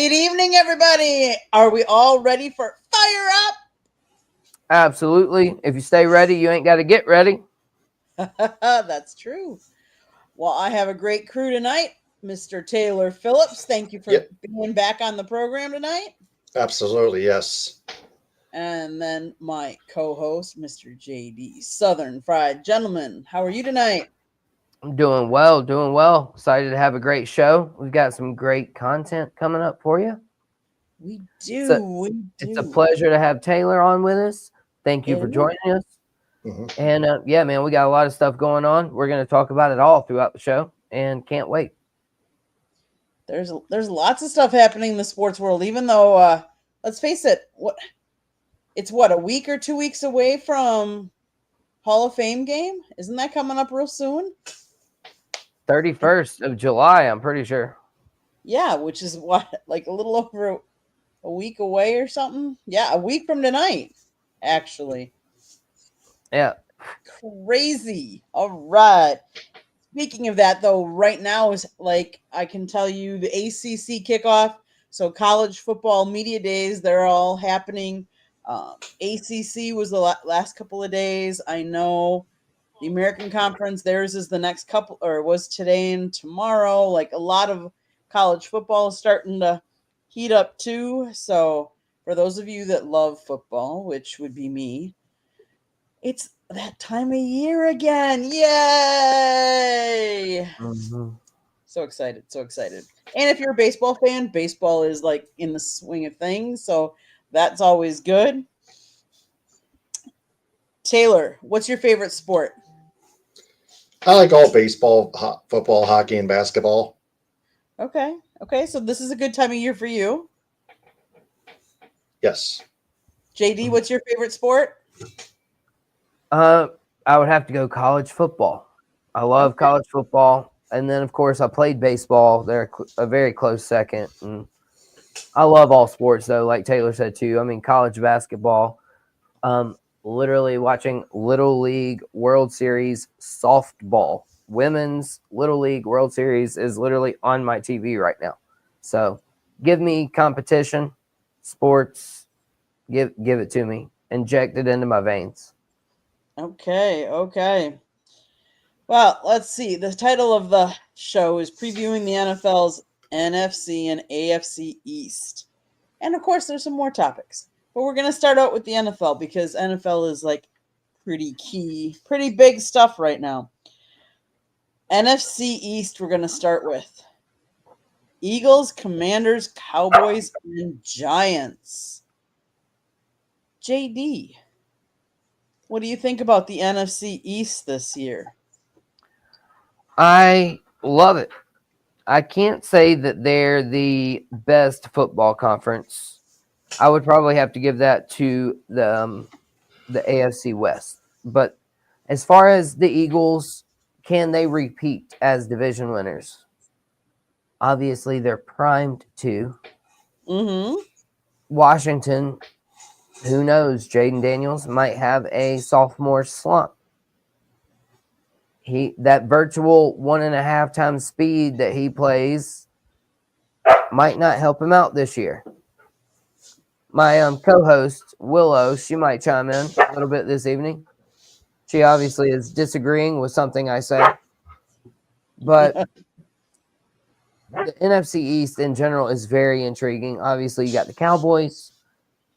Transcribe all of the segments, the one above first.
Great evening, everybody. Are we all ready for Fire Absolutely. If you stay ready, you ain't got to get ready. Up? That's true. Well, I have a great crew tonight. Mr. Taylor Phillips, thank you for Yep, being back on the program tonight. absolutely, yes. And then my co host, Mr. JD Southern Fried Gentleman. How are you tonight? I'm doing well, doing well. Excited to have a great show. We've got some great content coming up for you. We So do. We it's a do. pleasure to have Taylor on with us. Thank you It for is. joining us. hmm And yeah, man, we got a lot of stuff going on. We're going to talk about it all throughout the show and can't wait. There's lots of stuff happening in the sports world, even though let's face it, a week or 2 weeks away from Hall of Fame game? Isn't that coming up real soon? 31st of July, I'm pretty sure. Yeah, which is what, like a little over a week away or something? Yeah, a week from tonight, actually. Yeah. Crazy. All right. Speaking of that, though, right now is like I can tell you the ACC kickoff. So college football media days, they're all happening. ACC was the last couple of days. I know the American Conference, theirs is the next couple, or was today and tomorrow. Like a lot of college football is starting to heat up too. So for those of you that love football, which would be me, it's that time of year again. Yay! Mm-hmm. So excited, so excited. And if you're a baseball fan, baseball is like in the swing of things. So that's always good. Taylor, what's your favorite sport? I like all baseball, football, hockey, and basketball. Okay. Okay. So this is a good time of year for you. Yes. JD, what's your favorite sport? Uh, I would have to go college football. I love Okay. college football, and then of course I played baseball. They're a very close second, and I love all sports though. Like Taylor said too. I mean, college basketball. Literally watching Little League World Series softball. Women's Little League World Series is literally on my TV right now. So, give me competition, sports. Give it to me. Inject it into my veins. Okay. Okay. Well, let's see. The title of the show is previewing the NFL's NFC and AFC East. And of course, there's some more topics. But we're going to start out with the NFL because NFL is like pretty key, pretty big stuff right now. NFC East, we're going to start with Eagles, Commanders, Cowboys, and Giants. JD, what do you think about the NFC East this year? I love it. I can't say that they're the best football conference. I would probably have to give that to the AFC West. But as far as the Eagles, can they repeat as division winners? Obviously, they're primed to. Mm-hmm. Washington, who knows? Jaden Daniels might have a sophomore slump. That virtual 1.5 times speed that he plays might not help him out this year. My co-host Willow, she might chime in a little bit this evening. She obviously is disagreeing with something I say, but the NFC East in general is very intriguing. Obviously, you got the Cowboys,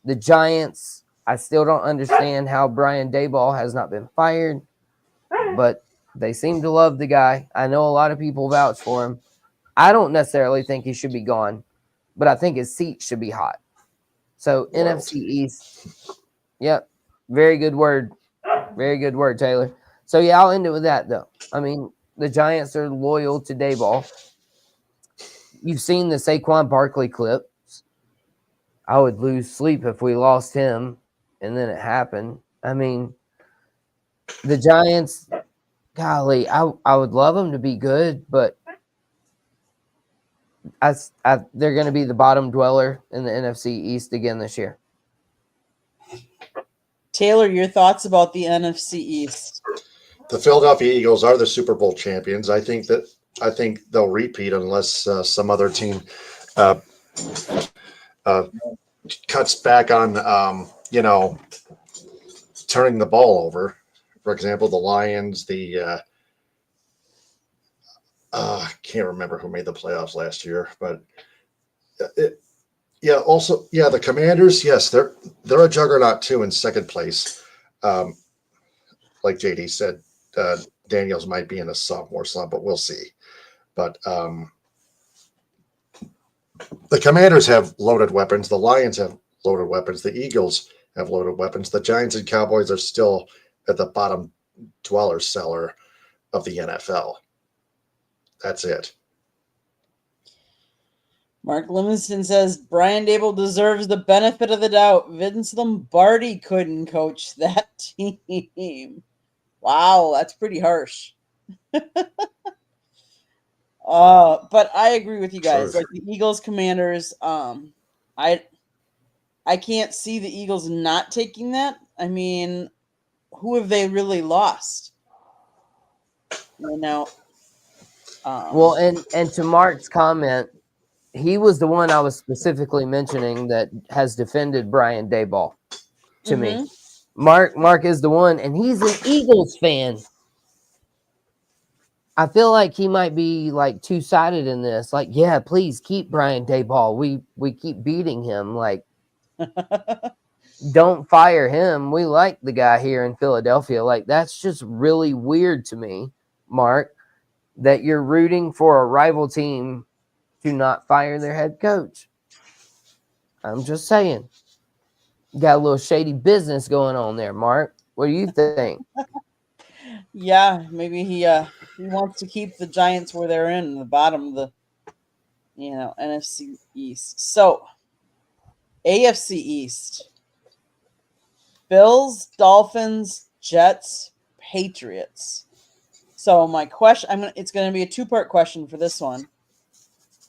the Giants. I still don't understand how Brian Daboll has not been fired, but they seem to love the guy. I know a lot of people vouch for him. I don't necessarily think he should be gone, but I think his seat should be hot. So NFC Loyalty. East, yep, very good word. Very good word, Taylor. So yeah, I'll end it with that though. I mean, the Giants are loyal to Dayball. You've seen the Saquon Barkley clips. I would lose sleep if we lost him, and then it happened. I mean, the Giants, golly, I would love them to be good, but they're going to be the bottom dweller in the NFC East again this year. Taylor, your thoughts about the NFC East? The Philadelphia Eagles are the Super Bowl champions. I think they'll repeat unless some other team cuts back on, turning the ball over. For example, the Lions, I can't remember who made the playoffs last year, but the Commanders, yes, they're a juggernaut too in second place. Like JD said, Daniels might be in a sophomore slump, but we'll see. But the Commanders have loaded weapons. The Lions have loaded weapons. The Eagles have loaded weapons. The Giants and Cowboys are still at the bottom dweller cellar of the NFL. That's it. Mark Livingston says Brian Dable deserves the benefit of the doubt. Vince Lombardi couldn't coach that team. Wow, that's pretty harsh. But I agree with you guys. Sure. Like the Eagles, Commanders, I can't see the Eagles not taking that. I mean, who have they really lost? Well, and to Mark's comment, he was the one I was specifically mentioning that has defended Brian Daboll to me. Mark is the one, and he's an Eagles fan. I feel like he might be like two-sided in this. Like, yeah, please keep Brian Daboll. We keep beating him. Like, don't fire him. We like the guy here in Philadelphia. Like, that's just really weird to me, Mark, that you're rooting for a rival team to not fire their head coach. I'm just saying. Got a little shady business going on there, Mark. What do you think? Yeah, maybe he wants to keep the Giants where they're in the bottom of the NFC East. So AFC East. Bills, Dolphins, Jets, Patriots. So my question, it's going to be a two-part question for this one.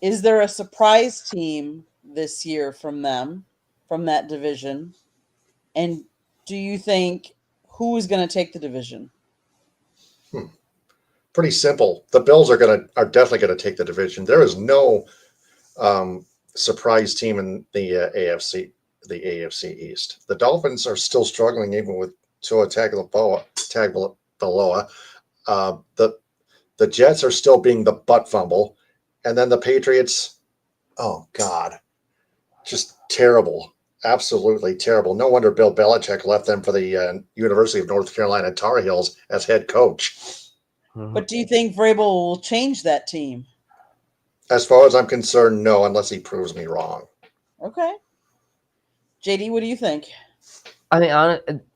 Is there a surprise team this year from that division? And do you think who is going to take the division? Pretty simple. The Bills are definitely going to take the division. There is no surprise team in the AFC East. The Dolphins are still struggling even with Tua Tagovailoa. The Jets are still being the butt fumble, and then the Patriots. Oh God, just terrible. Absolutely terrible. No wonder Bill Belichick left them for the University of North Carolina Tar Heels as head coach. But do you think Vrabel will change that team? As far as I'm concerned, no, unless he proves me wrong. Okay. JD, what do you think? I mean,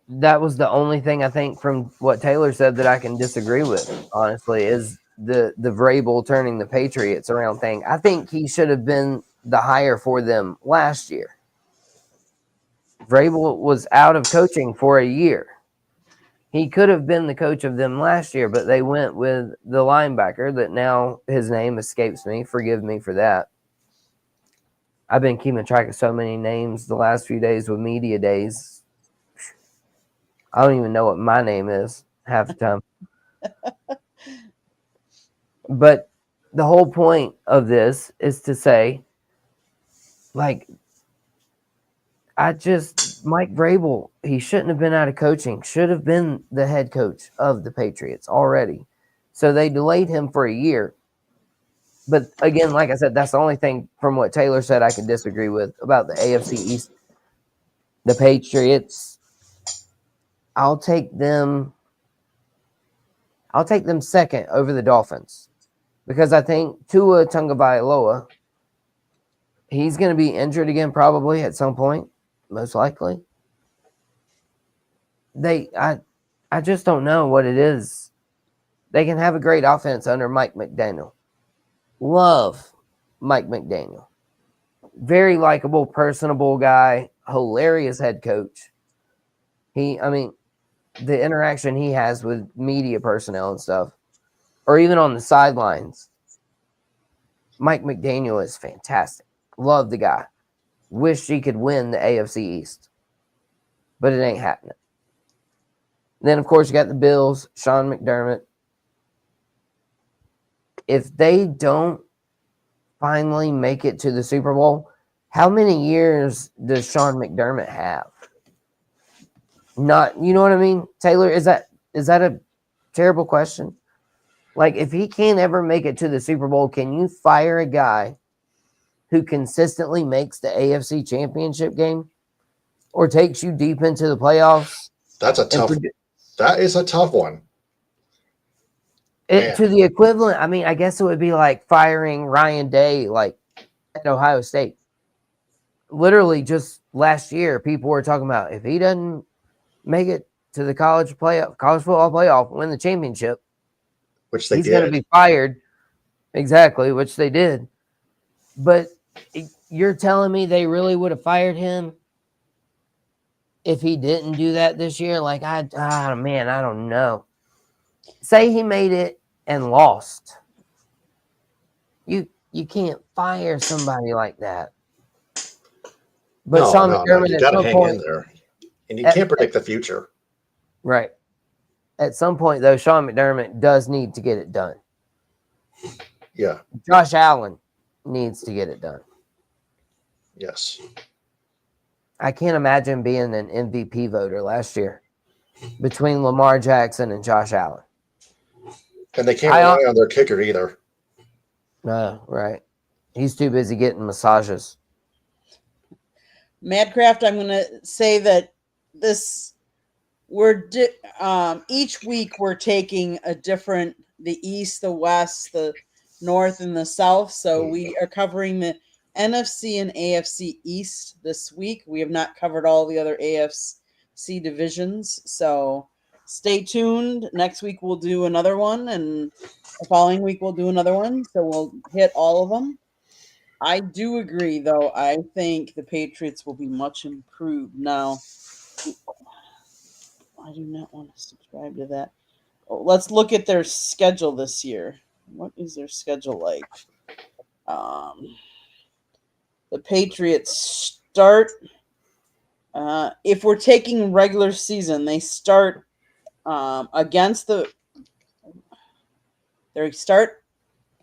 that was the only thing I think from what Taylor said that I can disagree with, honestly, is the Vrabel turning the Patriots around thing. I think he should have been the hire for them last year. Vrabel was out of coaching for a year. He could have been the coach of them last year, but they went with the linebacker that now his name escapes me. Forgive me for that. I've been keeping track of so many names the last few days with media days. I don't even know what my name is half the time. But the whole point of this is to say, like, Mike Vrabel, he shouldn't have been out of coaching, should have been the head coach of the Patriots already. So they delayed him for a year. But again, like I said, that's the only thing from what Taylor said I can disagree with about the AFC East. The Patriots, I'll take them second over the Dolphins because I think Tua Tagovailoa, he's going to be injured again probably at some point. Most likely. I just don't know what it is. They can have a great offense under Mike McDaniel. Love Mike McDaniel. Very likable, personable guy, hilarious head coach. The interaction he has with media personnel and stuff, or even on the sidelines, Mike McDaniel is fantastic. Love the guy. Wish he could win the AFC East, but it ain't happening. Then, of course, you got the Bills, Sean McDermott. If they don't finally make it to the Super Bowl, How many years does Sean McDermott have? Not, you know what I mean, Taylor? Is that a terrible question? Like, if he can't ever make it to the Super Bowl, can you fire a guy who consistently makes the AFC Championship game or takes you deep into the playoffs? That's a tough. That is a tough one. To the equivalent, I mean, I guess it would be like firing Ryan Day, like at Ohio State. Literally, just last year, people were talking about if he doesn't make it to the college football playoff, win the championship, which he's going to be fired. Exactly, which they did. But you're telling me they really would have fired him if he didn't do that this year? Like, man, I don't know. Say he made it and lost. You can't fire somebody like that. But Sean McDermott, you got to hang in there, and you can't predict the future. Right. At some point, though, Sean McDermott does need to get it done. Yeah. Josh Allen needs to get it done. Yes. I can't imagine being an MVP voter last year between Lamar Jackson and Josh Allen. And they can't rely on their kicker either. No, right. He's too busy getting massages. Madcraft, I'm going to say that each week we're taking a different, the East, the West, the North, and the South. So we are covering the NFC and AFC East this week. We have not covered all the other AFC divisions. So stay tuned. Next week we'll do another one, and the following week we'll do another one. So we'll hit all of them. I do agree, though. I think the Patriots will be much improved. Now, I do not want to subscribe to that. Let's look at their schedule this year. What is their schedule like? The Patriots start, if we're taking regular season, they start they start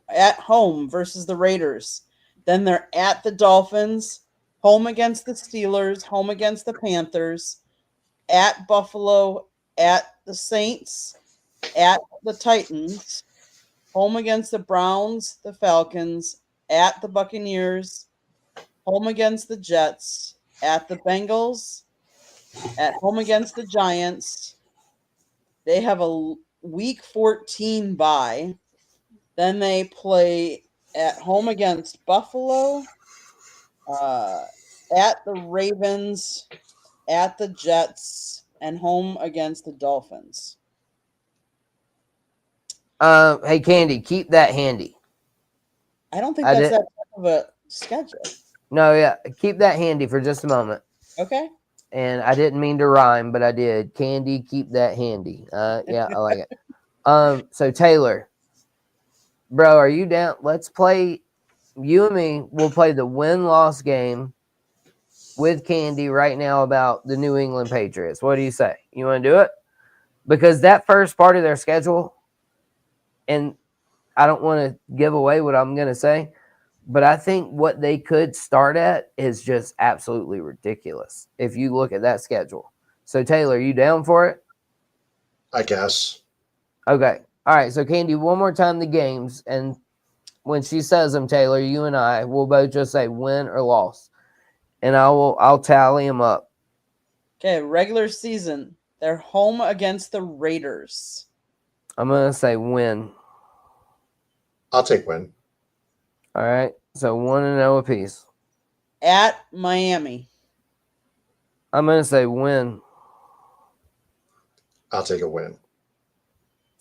at home versus the Raiders. Then they're at the Dolphins, home against the Steelers, home against the Panthers, at Buffalo, at the Saints, at the Titans, home against the Browns, the Falcons, at the Buccaneers, home against the Jets, at the Bengals, at home against the Giants. They have a week 14 bye. Then they play at home against Buffalo, at the Ravens, at the Jets, and home against the Dolphins. Hey, Candy, keep that handy. I don't think that's that type of a schedule. No, yeah. Keep that handy for just a moment. Okay. And I didn't mean to rhyme, but I did. Candy, keep that handy. Yeah, I like it. So Taylor, bro, are you down? Let's play. You and me will play the win-loss game with Candy right now about the New England Patriots. What do you say? You want to do it? Because that first part of their schedule, and I don't want to give away what I'm going to say, but I think what they could start at is just absolutely ridiculous if you look at that schedule. So, Taylor, you down for it? I guess. Okay. All right. So, Candy, one more time the games. And when she says them, Taylor, you and I will both just say win or loss. And I'll tally them up. Okay. Regular season. They're home against the Raiders. I'm going to say win. I'll take win. All right. So 1-0 apiece. At Miami. I'm going to say win. I'll take a win.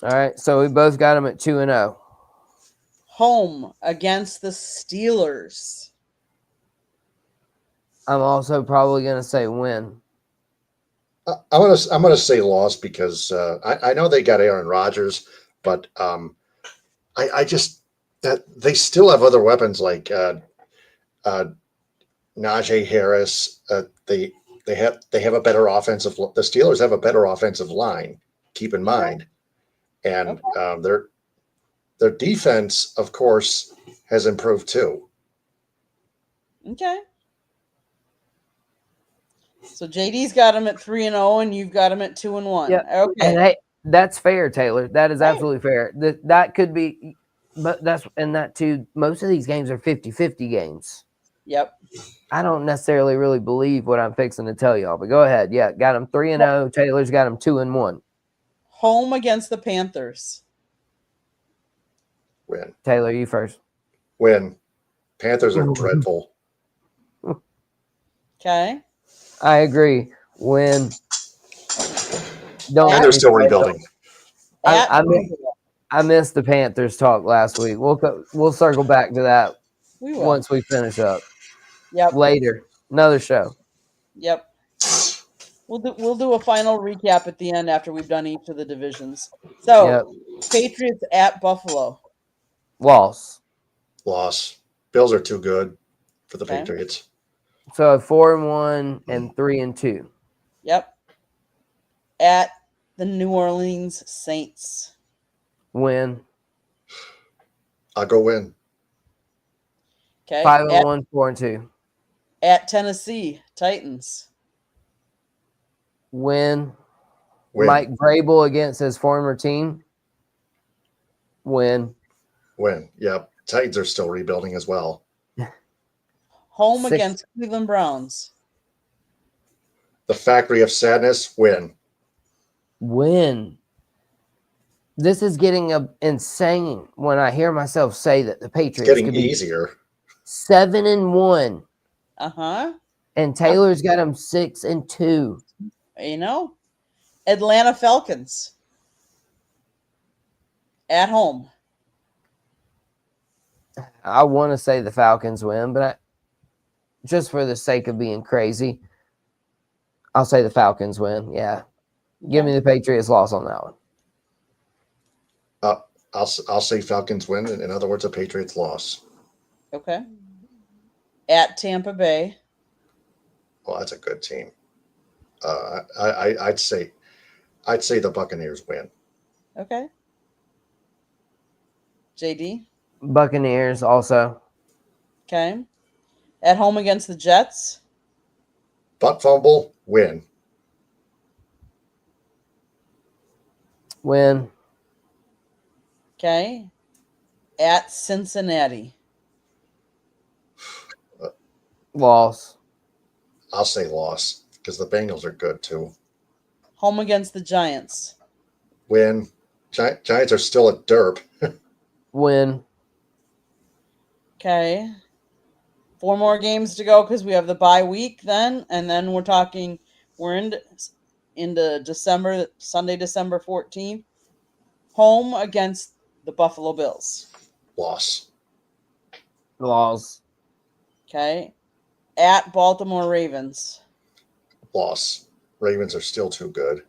All right. So we both got them at 2-0. Home against the Steelers. I'm also probably going to say win. I'm gonna say loss because I know they got Aaron Rodgers, but I just that they still have other weapons like Najee Harris. They have a better offensive. The Steelers have a better offensive line. Keep in mind, and their defense, of course, has improved too. Okay. So JD's got them at 3-0, and you've got them at 2-1. Yep. Okay. And hey, that's fair, Taylor. That is Right. absolutely fair. That could be, but that's, and that too, most of these games are 50-50 games. Yep. I don't necessarily really believe what I'm fixing to tell y'all, but go ahead. Yeah, got them 3-0. Taylor's got them 2-1. Home against the Panthers. Win. Taylor, you first. Win. Panthers are dreadful. Okay. I agree. Win. Don't And get they're me still started. rebuilding. At I missed the Panthers talk last week. We'll circle back to that we will. once we finish up Yep. later. Another show. Yep. We'll do a final recap at the end after we've done each of the divisions. So Yep. Patriots at Buffalo. Loss. Loss. Bills are too good for the Okay. Patriots. So 4-1 and 3-2. Yep. At the New Orleans Saints. Win. I'll go win. Okay. 5-1, 4-2. At Tennessee Titans. Win. Win. Mike Vrabel against his former team. Win. Win. Yep. Titans are still rebuilding as well. Home 6 against Cleveland Browns. The Factory of Sadness. Win. Win. This is getting insane when I hear myself say that the It's Patriots getting could be easier. 7-1, Uh-huh. and Taylor's got them 6-2. You know, Atlanta Falcons. At home. I want to say the Falcons win, but just for the sake of being crazy, I'll say the Falcons win. Yeah. Give me the Patriots loss on that one. I'll say Falcons win. In other words, a Patriots loss. Okay. At Tampa Bay. Well, that's a good team. I'd say the Buccaneers win. Okay. JD. Buccaneers also. Okay. At home against the Jets. Butt fumble, win. Win. Okay. At Cincinnati. Loss. I'll say loss because the Bengals are good too. Home against the Giants. Win. Giants are still a derp. Win. Okay. 4 more games to go because we have the bye week then. And then we're into December, Sunday, December 14th. Home against the Buffalo Bills. Loss. Loss. Okay. At Baltimore Ravens. Loss. Ravens are still too good.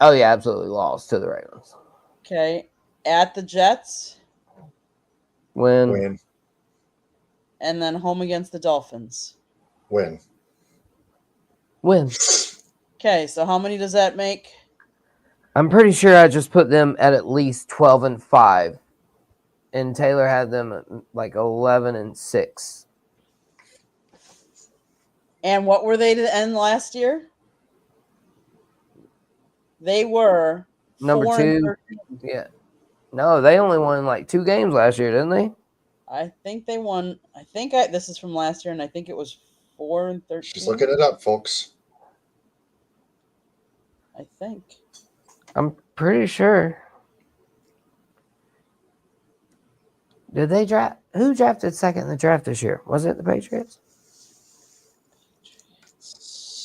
Oh, yeah, absolutely loss to the Ravens. Okay. At the Jets. Win. Win. And then home against the Dolphins. Win. Win. Okay, so how many does that make? I'm pretty sure I just put them at least 12-5, and Taylor had them at like 11-6. And what were they to end last year? They were Number 4-13. 2. Yeah. No, they only won like 2 games last year, didn't they? I think they won. This is from last year, and I think it was 4-13. Just looking it up, folks. I think. I'm pretty sure. Did they draft? Who drafted second in the draft this year? Was it the Patriots?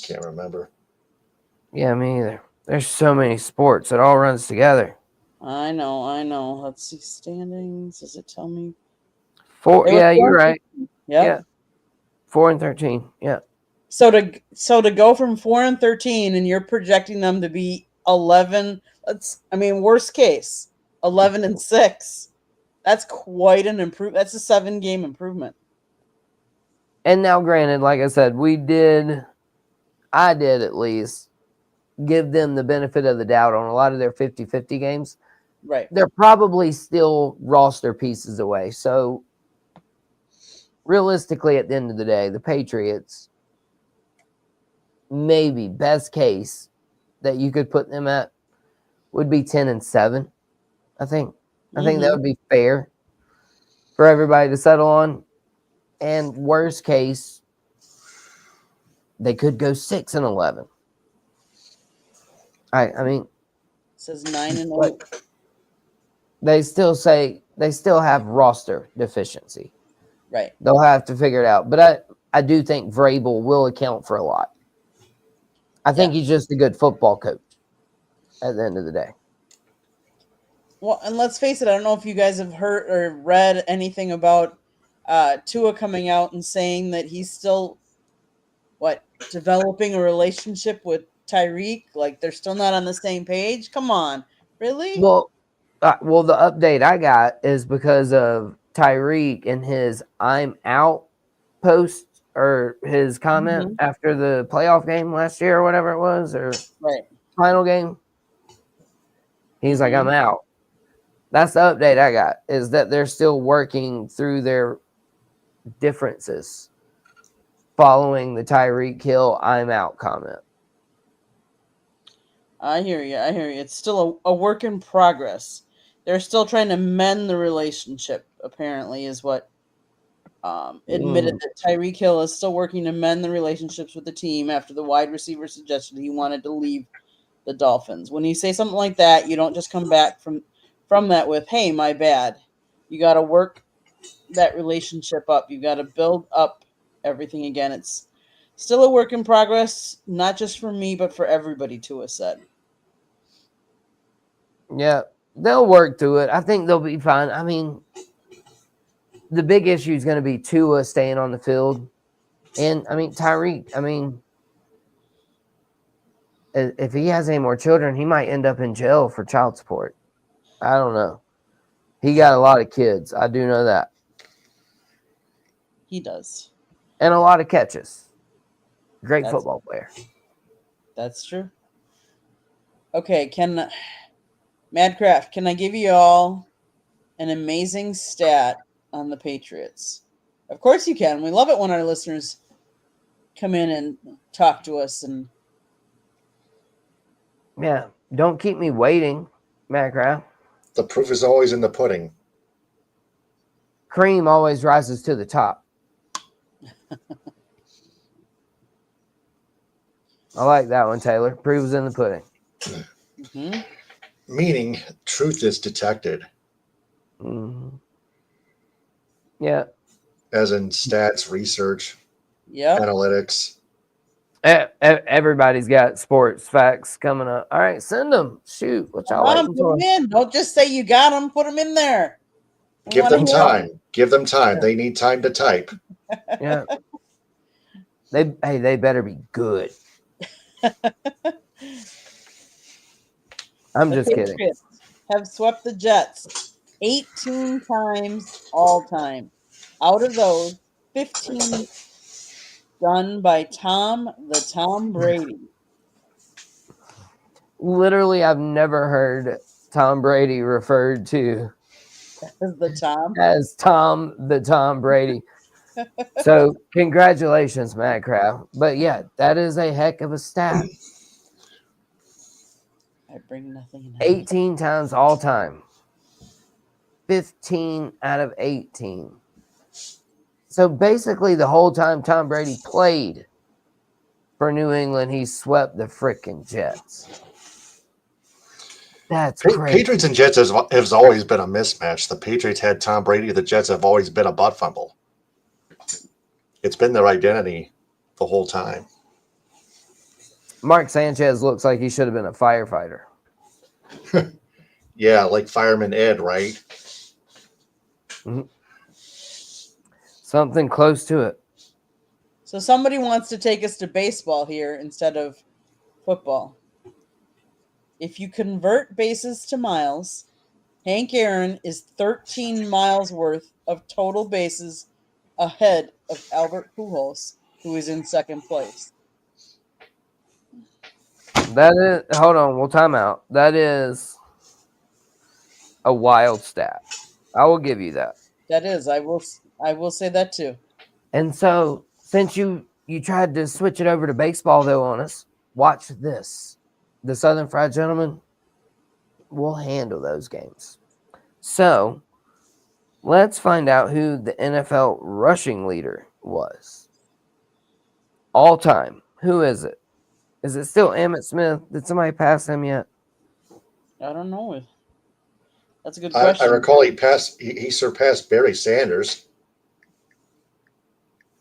Can't remember. Yeah, me either. There's so many sports. It all runs together. I know. Let's see standings. Does it tell me? 4. They were Yeah, you're 4-13. right. Yep. Yeah. 4-13. Yeah. So to go from 4-13, and you're projecting them to be 11. Worst case, 11-6. That's quite an improvement. That's a 7-game improvement. And now, granted, like I said, I did at least give them the benefit of the doubt on a lot of their 50-50 games. Right. They're probably still roster pieces away. So realistically, at the end of the day, the Patriots maybe best case that you could put them at would be 10-7. I think that would be fair for everybody to settle on. And worst case, they could go 6-11. I mean, It says 9-0. but they still have roster deficiency. Right. They'll have to figure it out. But I do think Vrabel will account for a lot. I think he's just a good football coach at the end of the day. Well, and let's face it, I don't know if you guys have heard or read anything about Tua coming out and saying that he's still developing a relationship with Tyreek. Like they're still not on the same page. Come on, really? Well, the update I got is because of Tyreek and his "I'm out" post or his comment after the playoff game last year or whatever it was, or final game. He's like, "I'm out." That's the update I got, is that they're still working through their differences following the Tyreek Hill "I'm out" comment. I hear you. It's still a work in progress. They're still trying to mend the relationship, apparently, is what admitted that Tyreek Hill is still working to mend the relationships with the team after the wide receiver suggested he wanted to leave the Dolphins. When you say something like that, you don't just come back from that with, hey, my bad. You got to work that relationship up. You got to build up everything again. It's still a work in progress, not just for me, but for everybody, Tua said. Yeah, they'll work through it. I think they'll be fine. I mean, the big issue is going to be Tua staying on the field. And, I mean, Tyreek, I mean, if he has any more children, he might end up in jail for child support. I don't know. He got a lot of kids. I do know that. He does. And a lot of catches. Great football player. That's true. Okay, Madcraft, can I give you all an amazing stat on the Patriots? Of course you can. We love it when our listeners come in and talk to us. And yeah, don't keep me waiting, Madcraft. The proof is always in the pudding. Cream always rises to the top. I like that one, Taylor. Proof is in the pudding. Meaning, truth is detected. Yeah. As in stats, research, analytics. Everybody's got sports facts coming up. All right, send them. Shoot, what y'all waiting for? Put them in. Don't just say you got them. Put them in there. Give them time. Give them time. They need time to type. Yeah. They better be good. I'm just kidding. Have swept the Jets 18 times all time. Out of those, 15 done by Tom Brady. Literally, I've never heard Tom Brady referred to as Tom Brady. So congratulations, Madcraft. But yeah, that is a heck of a stat. I bring nothing. 18 times all time. 15 out of 18. So basically the whole time Tom Brady played for New England, he swept the freaking Jets. That's crazy. Patriots and Jets has always been a mismatch. The Patriots had Tom Brady. The Jets have always been a butt fumble. It's been their identity the whole time. Mark Sanchez looks like he should have been a firefighter. Yeah, like Fireman Ed, right? Mm-hmm. Something close to it. So somebody wants to take us to baseball here instead of football. If you convert bases to miles, Hank Aaron is 13 miles worth of total bases ahead of Albert Pujols, who is in second place. That is, hold on, we'll time out. That is a wild stat. I will give you that. That is, I will say that too. And so, since you you tried to switch it over to baseball, though, on us. Watch this. The Southern Fried Gentlemen will handle those games. So let's find out who the NFL rushing leader was. All time. Who is it? Is it still Emmitt Smith? Did somebody pass him yet? I don't know. That's a good I question. recall he surpassed Barry Sanders.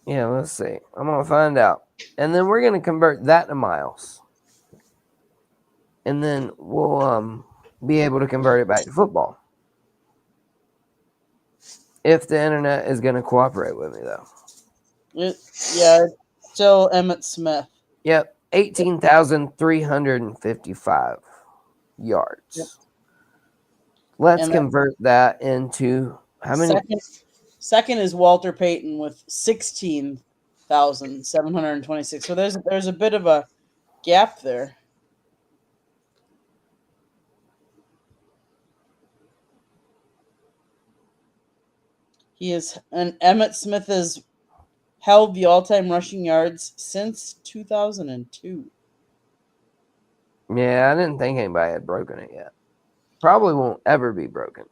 Yeah, let's see. I'm going to find out. And then we're going to convert that to miles. And then we'll be able to convert it back to football. If the internet is going to cooperate with me, though. Yeah, still Emmitt Smith. Yep, 18,355 yards. Yep. Let's And convert that into how many? Second is Walter Payton with 16,726. So there's a bit of a gap there. Emmitt Smith has held the all-time rushing yards since 2002. Yeah, I didn't think anybody had broken it yet. Probably won't ever be broken.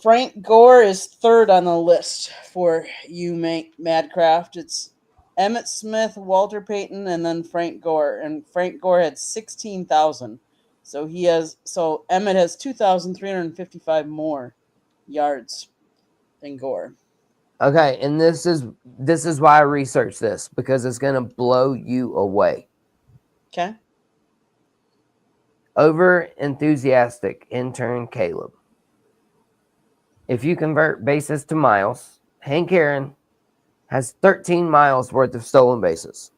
Frank Gore is third on the list for you, Madcraft. It's Emmitt Smith, Walter Payton, and then Frank Gore. And Frank Gore had 16,000. So Emmitt has 2,355 more yards than Gore. Okay, and this is why I researched this, because it's going to blow you away. Okay. Over enthusiastic intern Caleb. If you convert bases to miles, Hank Aaron has 13 miles worth of stolen bases.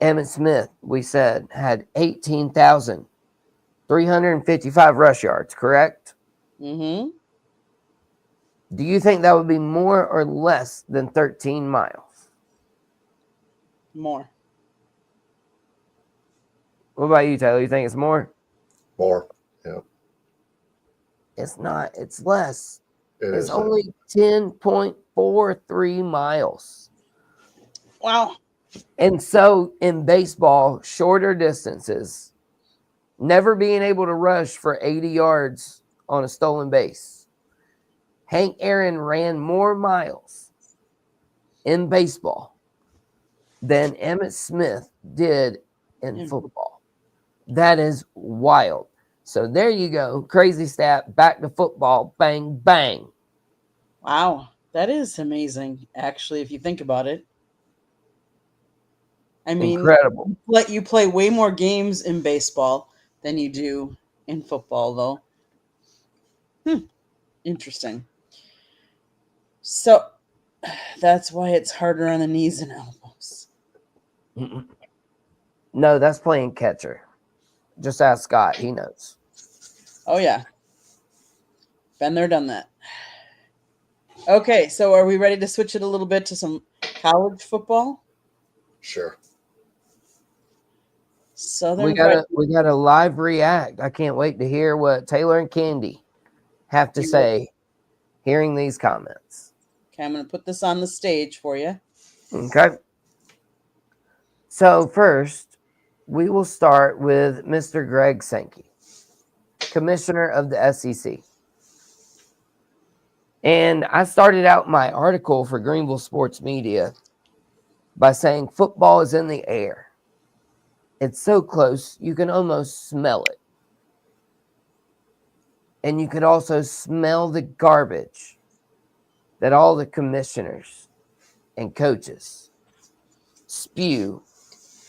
Emmitt Smith, we said, had 18,355 rush yards, correct? Mm-hmm. Do you think that would be more or less than 13 miles? More. What about you, Taylor? You think it's more? More. Yeah. It's not. It's less. It's Is only 10.43 miles. Wow. And so in baseball, shorter distances, never being able to rush for 80 yards on a stolen base. Hank Aaron ran more miles in baseball than Emmitt Smith did in football. That is wild. So there you go. Crazy stat. Back to football. Bang, bang. Wow. That is amazing, actually, if you think about it. I mean, incredible. You play way more games in baseball than you do in football, though. Interesting. So that's why it's harder on the knees and elbows. No, that's playing catcher. Just ask Scott. He knows. Oh, yeah. Been there, done that. Okay, so are we ready to switch it a little bit to some college football? Sure. We got a live react. I can't wait to hear what Taylor and Candy have to say hearing these comments. Okay, I'm going to put this on the stage for you. Okay. So first, we will start with Mr. Greg Sankey, commissioner of the SEC. And I started out my article for Greenville Sports Media by saying football is in the air. It's so close, you can almost smell it. And you could also smell the garbage that all the commissioners and coaches spew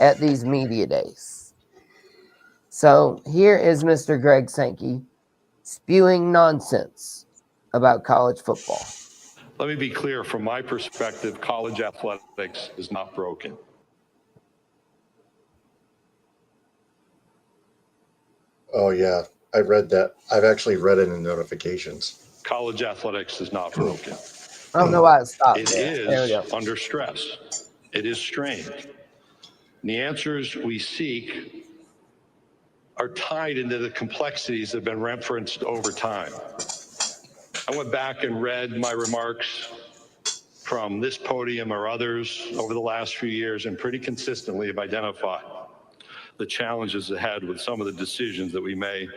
at these media days. So here is Mr. Greg Sankey spewing nonsense about college football. Let me be clear, from my perspective, college athletics is not broken. Oh, yeah. I read that. I've actually read it in notifications. College athletics is not broken. I don't know why it stopped. It is under stress. It is strained. And the answers we seek are tied into the complexities that have been referenced over time. I went back and read my remarks from this podium or others over the last few years and pretty consistently have identified the challenges ahead with some of the decisions that we may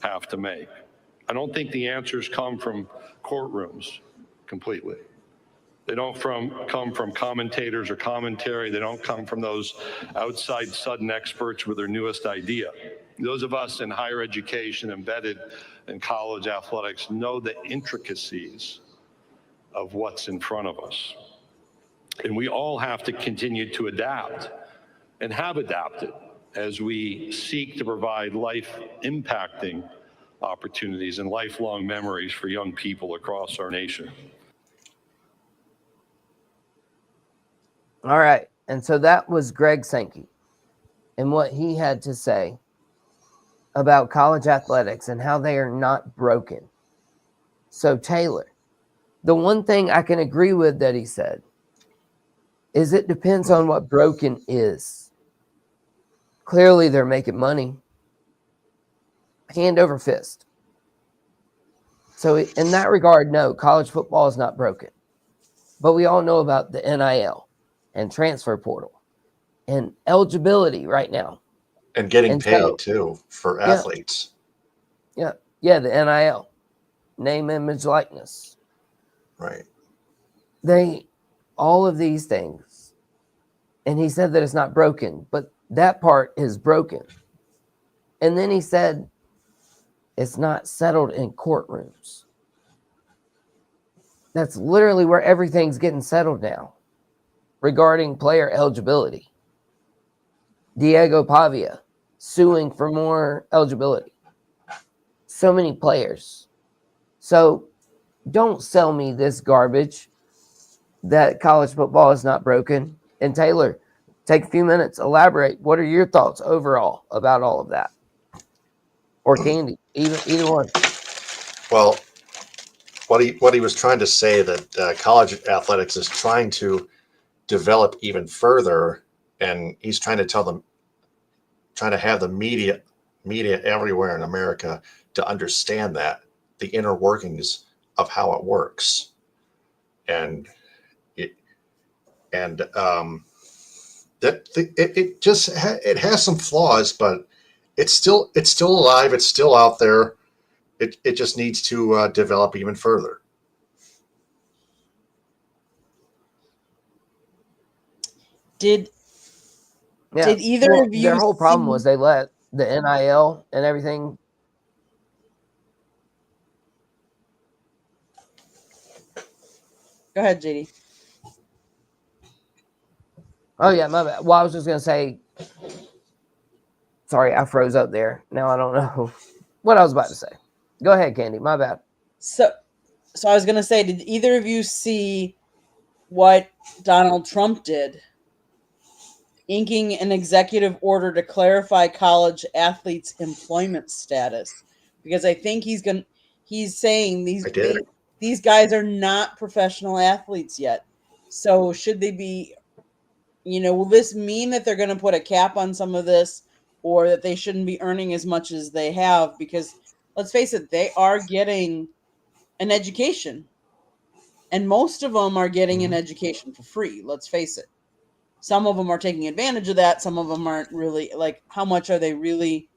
have to make. I don't think the answers come from courtrooms completely. They don't come from commentators or commentary. They don't come from those outside sudden experts with their newest idea. Those of us in higher education, embedded in college athletics, know the intricacies of what's in front of us. And we all have to continue to adapt and have adapted as we seek to provide life-impacting opportunities and lifelong memories for young people across our nation. All right. And so that was Greg Sankey and what he had to say about college athletics and how they are not broken. So, Taylor, the one thing I can agree with that he said is it depends on what broken is. Clearly, they're making money hand over fist. So, in that regard, no, college football is not broken. But we all know about the NIL and transfer portal and eligibility right now. And getting And paid so- too for athletes. Yeah, the NIL, name, image, likeness. Right. All of these things. And he said that it's not broken, but that part is broken. And then he said it's not settled in courtrooms. That's literally where everything's getting settled now regarding player eligibility. Diego Pavia suing for more eligibility. So many players. So don't sell me this garbage that college football is not broken. And Taylor, take a few minutes, elaborate. What are your thoughts overall about all of that? Or Candy, either one. Well, what he was trying to say that college athletics is trying to develop even further, and he's trying to have the media everywhere in America to understand that the inner workings of how it works, and it has some flaws, but it's still alive. It's still out there. It just needs to develop even further. Did either of you Their whole problem see- was they let the NIL and everything. Go ahead, JD. Oh yeah, my bad. Well, I was just gonna say. Sorry, I froze up there. Now I don't know what I was about to say. Go ahead, Candy. My bad. So I was gonna say, did either of you see what Donald Trump did? Inking an executive order to clarify college athletes' employment status, because I think he's saying these guys are not professional athletes yet. So should they be, will this mean that they're going to put a cap on some of this, or that they shouldn't be earning as much as they have? Because let's face it, they are getting an education, and most of them are getting an education for free. Let's face it. Some of them are taking advantage of that. Some of them aren't really. Like, how much are they really?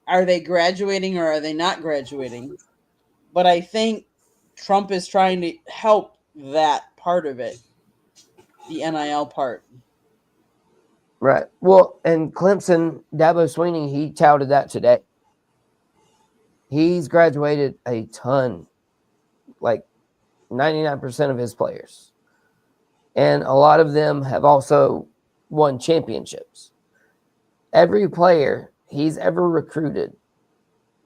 Are they graduating or are they not graduating? But I think Trump is trying to help that part of it, the NIL part. Right. Well, and Clemson, Dabo Swinney, he touted that today. He's graduated a ton, like 99% of his players. And a lot of them have also won championships. Every player he's ever recruited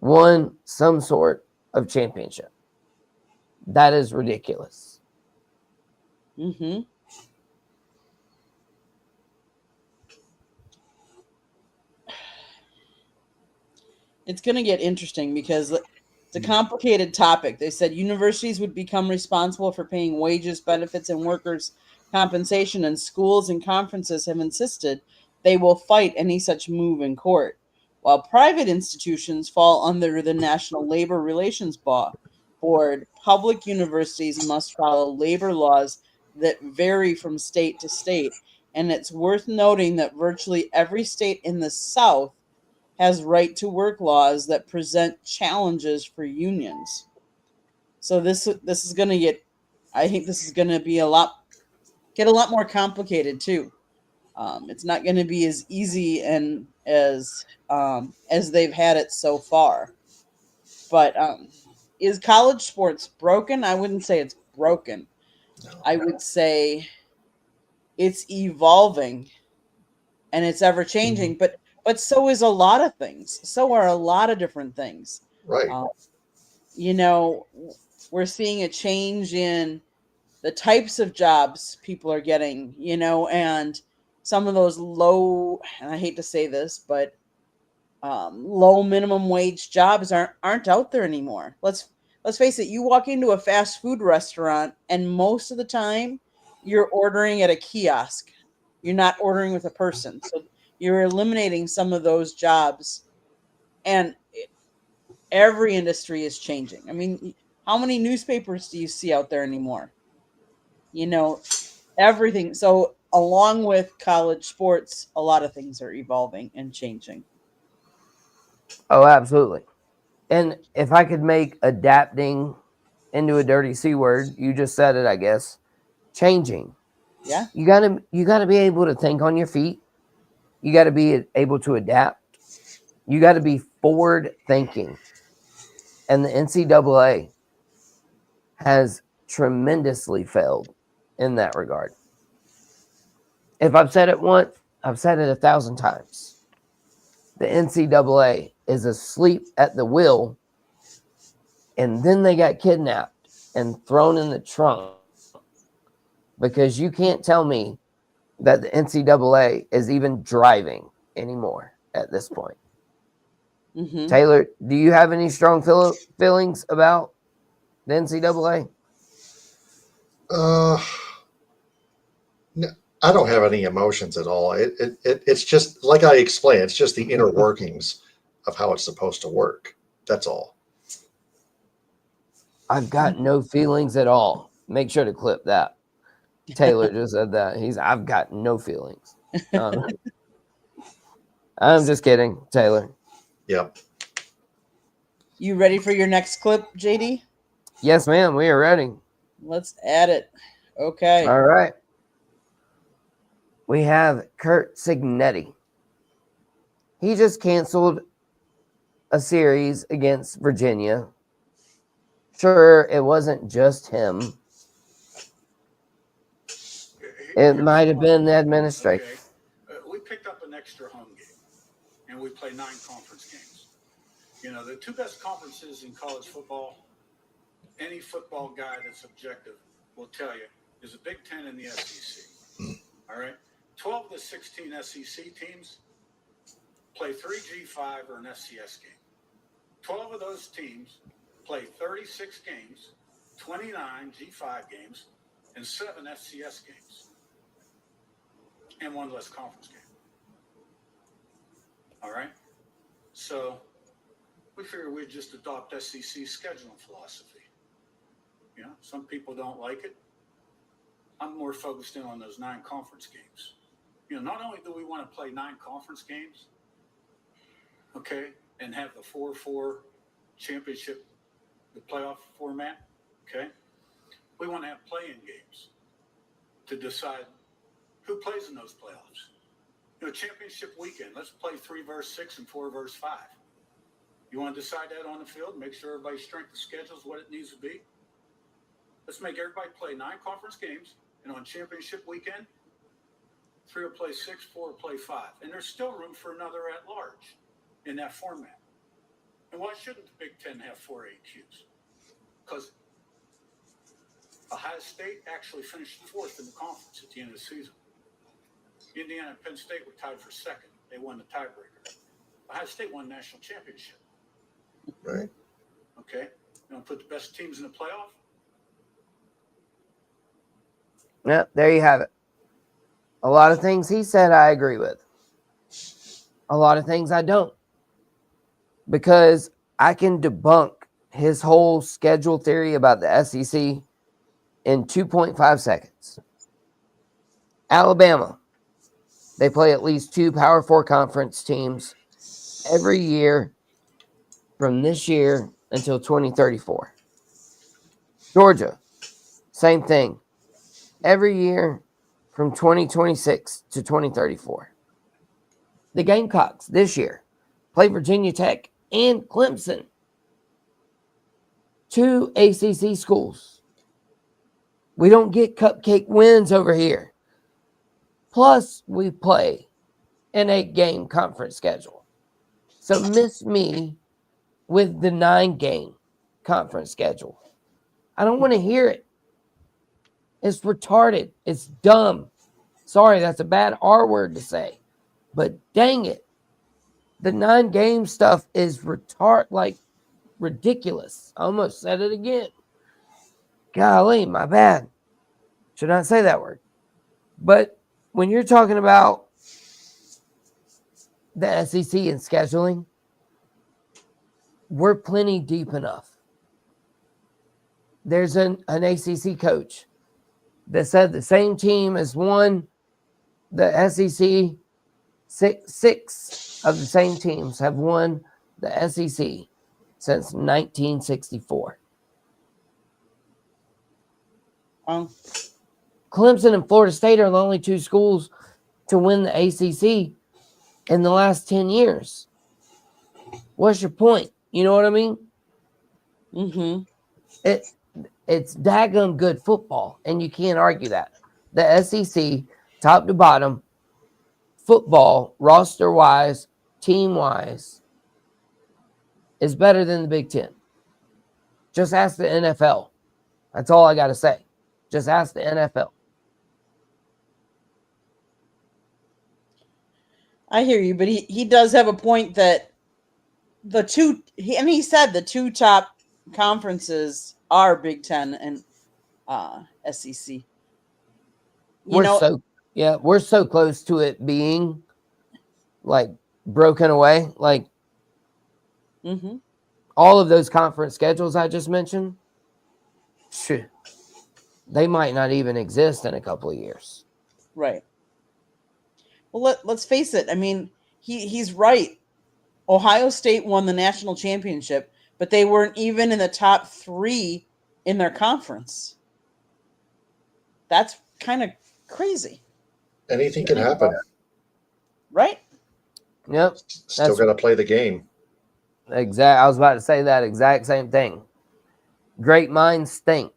won some sort of championship. That is ridiculous. Mm-hmm. It's going to get interesting because it's a complicated topic. They said universities would become responsible for paying wages, benefits, and workers' compensation, and schools and conferences have insisted they will fight any such move in court, while private institutions fall under the National Labor Relations Board. public universities must follow labor laws that vary from state to state. And it's worth noting that virtually every state in the South has right to work laws that present challenges for unions. So this is going to get, I think this is going to be a lot more complicated too. It's not going to be as easy and as they've had it so far. But is college sports broken? I wouldn't say it's broken. I would say it's evolving and it's ever changing. But so is a lot of things. So are a lot of different things. Right. You know, we're seeing a change in the types of jobs people are getting, you know, and some of those low, and I hate to say this, but low minimum wage jobs aren't out there anymore. Let's face it. You walk into a fast food restaurant, and most of the time, you're ordering at a kiosk. You're not ordering with a person, so you're eliminating some of those jobs, and every industry is changing. I mean, how many newspapers do you see out there anymore? You know, everything. So along with college sports, a lot of things are evolving and changing. Oh, absolutely. And if I could make adapting into a dirty C word, you just said it, I guess. Changing. Yeah. You gotta be able to think on your feet. You gotta be able to adapt. You gotta be forward thinking. And the NCAA has tremendously failed in that regard. If I've said it once, I've said it 1,000 times. The NCAA is asleep at the wheel, and then they got kidnapped and thrown in the trunk, because you can't tell me that the NCAA is even driving anymore at this point. Mm-hmm. Taylor, do you have any strong feelings about the NCAA? No, I don't have any emotions at all. It's just like I explained. It's just the inner workings of how it's supposed to work. That's all. I've got no feelings at all. Make sure to clip that. Taylor just said that. I've got no feelings. I'm just kidding, Taylor. Yep. You ready for your next clip, JD? Yes, ma'am. We are ready. Let's add it. Okay. All right. We have Curt Cignetti. He just canceled a series against Virginia. Sure, it wasn't just him. It might have been the administration. Okay. We picked up an extra home game, and we play 9 conference games. You know, the 2 best conferences in college football, any football guy that's objective will tell you, is the Big Ten and the SEC. All right? 12 of the 16 SEC teams play 3 G5 or an FCS game. 12 of those teams play 36 games, 29 G5 games, and 7 FCS games. And 1 less conference game. All right? So we figured we'd just adopt SEC scheduling philosophy. You know, some people don't like it. I'm more focused in on those 9 conference games. You know, not only do we want to play 9 conference games, okay, and have the 4-4 championship, the playoff format, okay, we want to have play-in games to decide who plays in those playoffs. You know, championship weekend, let's play 3 versus 6 and 4 versus 5. You want to decide that on the field, make sure everybody's strength of schedule is what it needs to be? Let's make everybody play 9 conference games, and on championship weekend, 3 will play 6, 4 will play 5. And there's still room for another at-large in that format. And why shouldn't the Big Ten have 4 AQs? Because Ohio State actually finished 4th in the conference at the end of the season. Indiana and Penn State were tied for 2nd. They won the tiebreaker. Ohio State won the national championship. Right. Okay? You want to put the best teams in the playoff? Yep, there you have it. A lot of things he said I agree with. A lot of things I don't. Because I can debunk his whole schedule theory about the SEC in 2.5 seconds. Alabama, they play at least 2 Power 4 conference teams every year from this year until 2034. Georgia, same thing. Every year from 2026 to 2034. The Gamecocks this year play Virginia Tech and Clemson. 2 ACC schools. We don't get cupcake wins over here. Plus, we play an 8-game conference schedule. So miss me with the 9-game conference schedule. I don't want to hear it. It's retarded. It's dumb. Sorry, that's a bad R word to say. But dang it. The 9-game stuff is ridiculous. I almost said it again. Golly, my bad. Should not say that word. But when you're talking about the SEC and scheduling, we're plenty deep enough. There's an ACC coach that said the same team has won the SEC. Six of the same teams have won the SEC since 1964. Clemson and Florida State are the only 2 schools to win the ACC in the last 10 years. What's your point? You know what I mean? Mm-hmm. It's daggum good football, and you can't argue that. The SEC, top to bottom, football, roster-wise, team-wise, is better than the Big Ten. Just ask the NFL. That's all I got to say. Just ask the NFL. I hear you, but he does have a point that he said the 2 top conferences are Big Ten and SEC. We're so close to it being like broken away. Like all of those conference schedules I just mentioned, they might not even exist in a couple of years. Right. Well, let's face it. I mean, he's right. Ohio State won the national championship, but they weren't even in the top 3 in their conference. That's kind of crazy. Anything can happen. Right? Yep. Still got to play the game. I was about to say that exact same thing. Great minds think.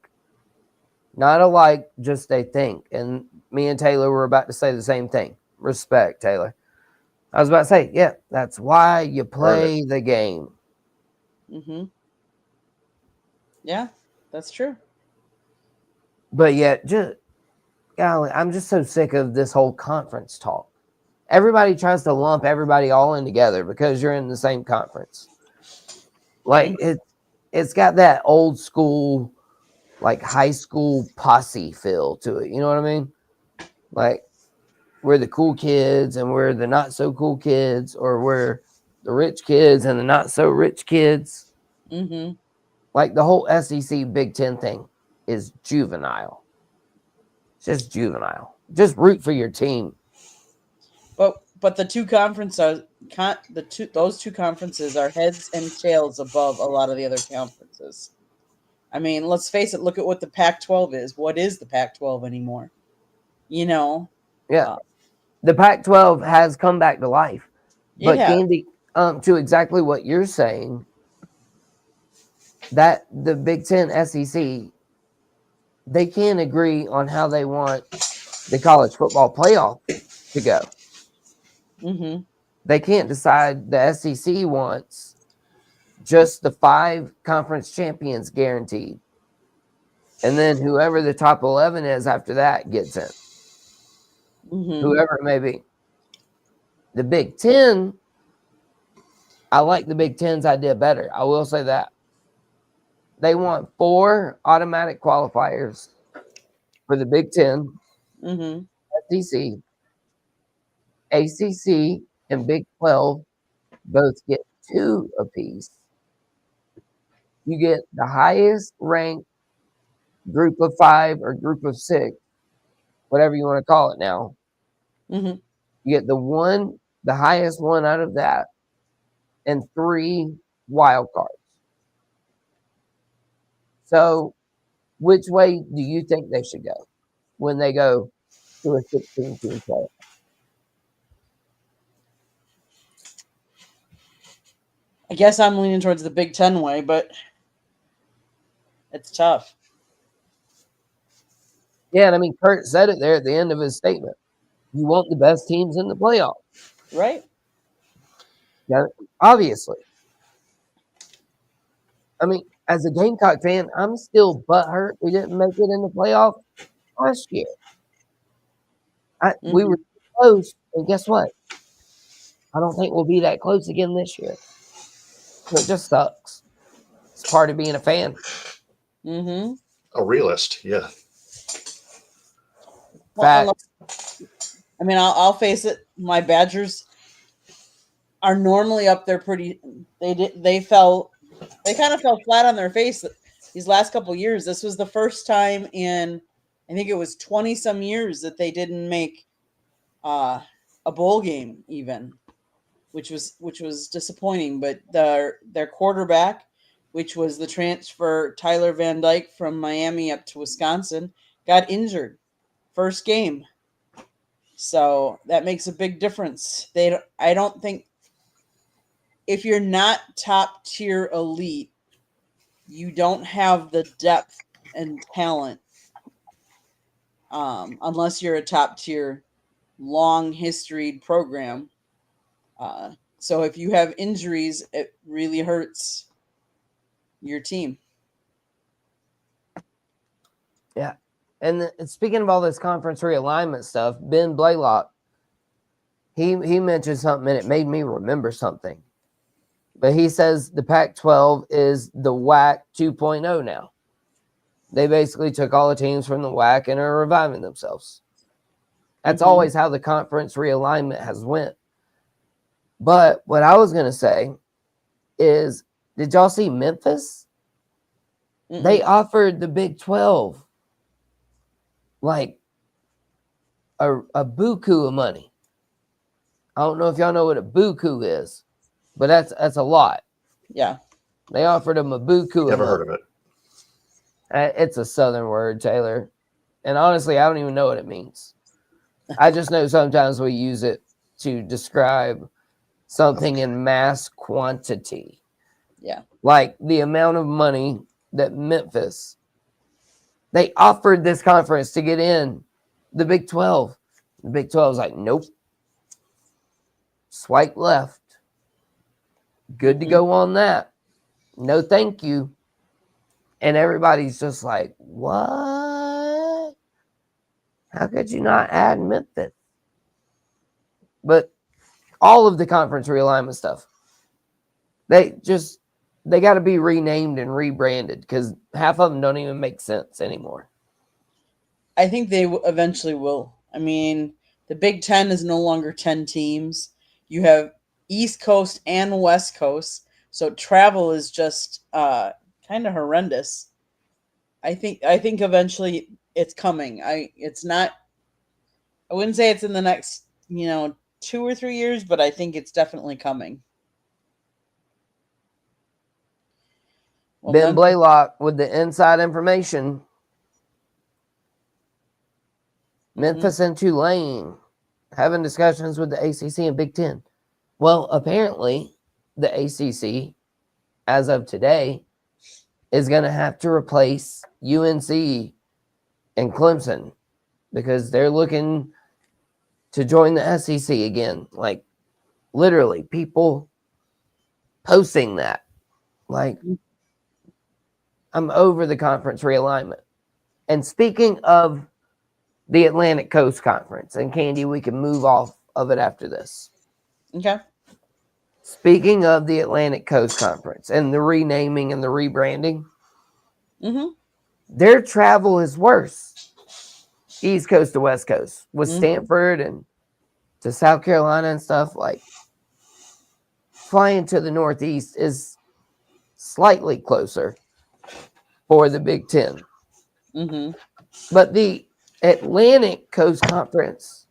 Not alike, just they think. And me and Taylor were about to say the same thing. Respect, Taylor. I was about to say, yeah, that's why you play the game. Mm-hmm. Yeah, that's true. But yet, golly, I'm just so sick of this whole conference talk. Everybody tries to lump everybody all in together because you're in the same conference. Like, it's got that old school, like high school posse feel to it. You know what I mean? Like, we're the cool kids and we're the not so cool kids, or we're the rich kids and the not so rich kids. Mm-hmm. Like the whole SEC Big Ten thing is juvenile. It's just juvenile. Just root for your team. But the 2 conferences those 2 conferences are heads and tails above a lot of the other conferences. I mean, let's face it. Look at what the Pac-12 is. What is the Pac-12 anymore? You know. Yeah. The Pac-12 has come back to life. But Candy, to exactly what you're saying, that the Big Ten SEC, they can't agree on how they want the college football playoff to go. Mm-hmm. They can't decide. The SEC wants just the 5 conference champions guaranteed. And then whoever the top 11 is after that gets in. Mm-hmm. Whoever it may be. The Big Ten, I like the Big Ten's idea better. I will say that. They want 4 automatic qualifiers for the Big Ten, SEC, ACC, and Big 12. Both get 2 apiece. You get the highest ranked group of 5 or group of 6, whatever you want to call it now. Mhm. You get the highest one out of that, and 3 wild cards. So, which way do you think they should go when they go to a 16-team playoff? I guess I'm leaning towards the Big Ten way, but it's tough. Yeah, and I mean, Kurt said it there at the end of his statement. You want the best teams in the playoffs, Right? yeah, obviously. I mean, as a Gamecock fan, I'm still butthurt we didn't make it in the playoff last year. We were close, and guess what? I don't think we'll be that close again this year. So it just sucks. It's part of being a fan. Mm-hmm. A realist, yeah. Well, I mean, I'll face it. My Badgers are normally up there pretty. They kind of fell flat on their face these last couple of years. This was the first time in, I think it was 20 some years that they didn't make a bowl game even, which was disappointing. But their quarterback, which was the transfer Tyler Van Dyke from Miami up to Wisconsin, got injured first game. So that makes a big difference. I don't think, if you're not top tier elite, you don't have the depth and talent, unless you're a top tier, long historied program. So if you have injuries, it really hurts your team. Yeah. And speaking of all this conference realignment stuff, Ben Blaylock, he mentioned something and it made me remember something. But he says the Pac-12 is the WAC 2.0 now. They basically took all the teams from the WAC and are reviving themselves. That's always how the conference realignment has went. But what I was going to say is, did y'all see Memphis? Mm-mm. They offered the Big 12 like a buku of money. I don't know if y'all know what a buku is, but that's a lot. Yeah. They offered them a buku. Never heard of it. It's a Southern word, Taylor. And honestly, I don't even know what it means. I just know sometimes we use it to describe something in mass quantity. Yeah. Like the amount of money that Memphis, they offered this conference to get in the Big 12. The Big 12 is like, nope. Swipe left. Good to go on that. No, thank you. And everybody's just like, what? How could you not add Memphis? But all of the conference realignment stuff, they got to be renamed and rebranded because half of them don't even make sense anymore. I think they eventually will. I mean, the Big Ten is no longer 10 teams. You have East Coast and West Coast, so travel is just kind of horrendous. I think eventually it's coming. I wouldn't say it's in the next 2 or 3 years, but I think it's definitely coming. Well, Ben Blaylock with the inside information. Memphis and Tulane having discussions with the ACC and Big Ten. Well, apparently the ACC, as of today, is going to have to replace UNC and Clemson because they're looking to join the SEC again. Like, literally, people posting that. Like, I'm over the conference realignment. And speaking of the Atlantic Coast Conference, and Candy, we can move off of it after this. Okay. Speaking of the Atlantic Coast Conference and the renaming and the rebranding, their travel is worse. East Coast to West Coast with Stanford and to South Carolina and stuff. Like, flying to the Northeast is slightly closer for the Big Ten. Mm-hmm. But the Atlantic Coast Conference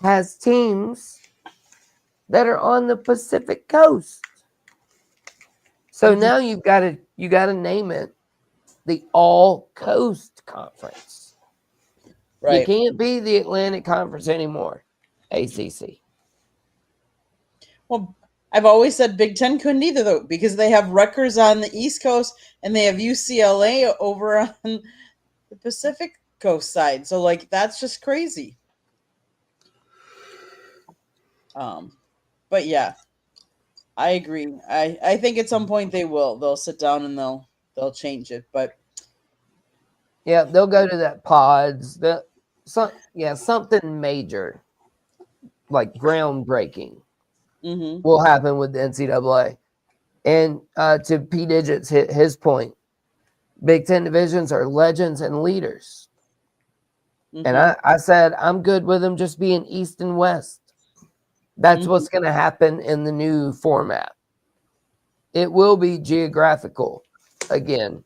has teams that are on the Pacific Coast. So now you got to name it the All Coast Conference. You Right. can't be the Atlantic Conference anymore. ACC. Well, I've always said Big Ten couldn't either, though, because they have Rutgers on the East Coast and they have UCLA over on the Pacific Coast side. So, like, that's just crazy. But yeah, I agree. I think at some point they'll sit down and they'll change it. But Yeah, they'll go to that pods. Something major, like groundbreaking, mm-hmm. will happen with the NCAA. And to P. Digits, his point, Big Ten divisions are legends and leaders. Mm-hmm. And I said, I'm good with them just being East and West. That's what's going to happen in the new format. It will be geographical again.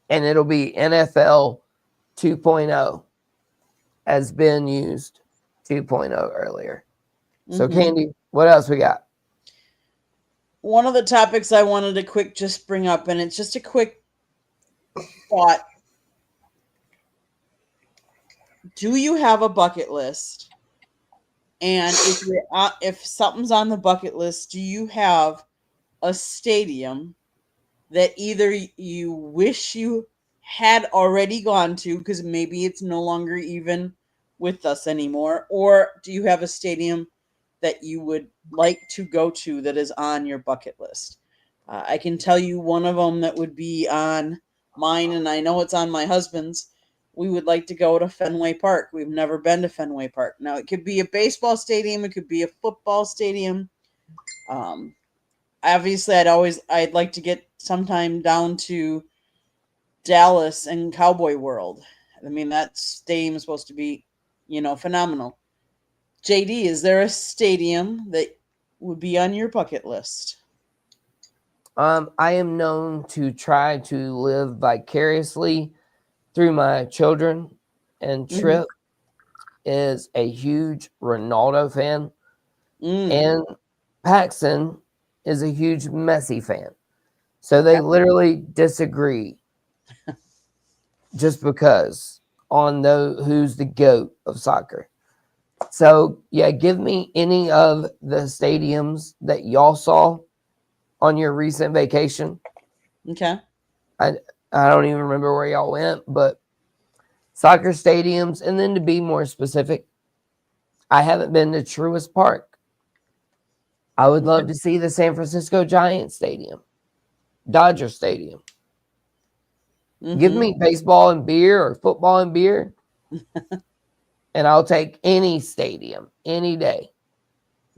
And it'll be NFL 2.0 has been used 2.0 earlier. So, Candy, what else we got? One of the topics I wanted to just bring up, and it's just a quick thought. Do you have a bucket list? And if something's on the bucket list, do you have a stadium that either you wish you had already gone to because maybe it's no longer even with us anymore, or do you have a stadium that you would like to go to that is on your bucket list? I can tell you one of them that would be on mine, and I know it's on my husband's. We would like to go to Fenway Park. We've never been to Fenway Park. Now, it could be a baseball stadium. It could be a football stadium. Obviously, I'd like to get sometime down to Dallas and Cowboy World. I mean, that stadium is supposed to be, phenomenal. JD, is there a stadium that would be on your bucket list? I am known to try to live vicariously through my children, and Trip is a huge Ronaldo fan, and Paxton is a huge Messi fan. So they literally disagree just because on who's the GOAT of soccer. So yeah, give me any of the stadiums that y'all saw on your recent vacation. Okay. I don't even remember where y'all went, but soccer stadiums. And then to be more specific, I haven't been to Truist Park. I would love to see the San Francisco Giants Stadium, Dodger Stadium. Give me baseball and beer or football and beer, and I'll take any stadium any day.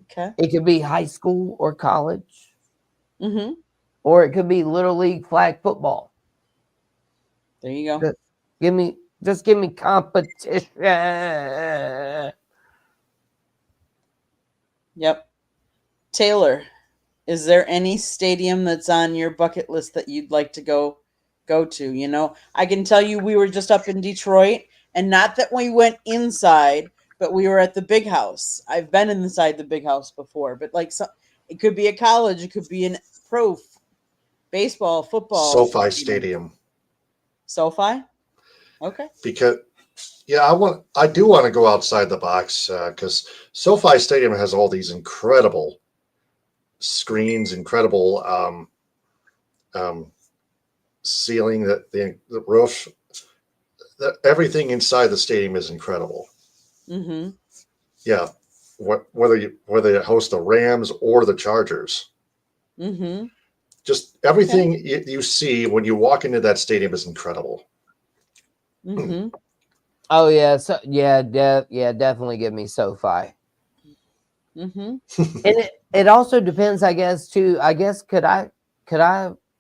Okay. It could be high school or college, or it could be Little League flag football. There you go. Just give me competition. Yep. Taylor, is there any stadium that's on your bucket list that you'd like to go to? I can tell you we were just up in Detroit, and not that we went inside, but we were at the Big House. I've been inside the Big House before, but it could be a college, it could be an pro baseball, football. SoFi Stadium. SoFi? Okay. Because I do want to go outside the box because SoFi Stadium has all these incredible screens, incredible ceiling, the roof, everything inside the stadium is incredible. Yeah, whether you host the Rams or the Chargers, just everything you see when you walk into that stadium is incredible. Oh yeah, so definitely give me SoFi. And it also depends, I guess, too. I guess could I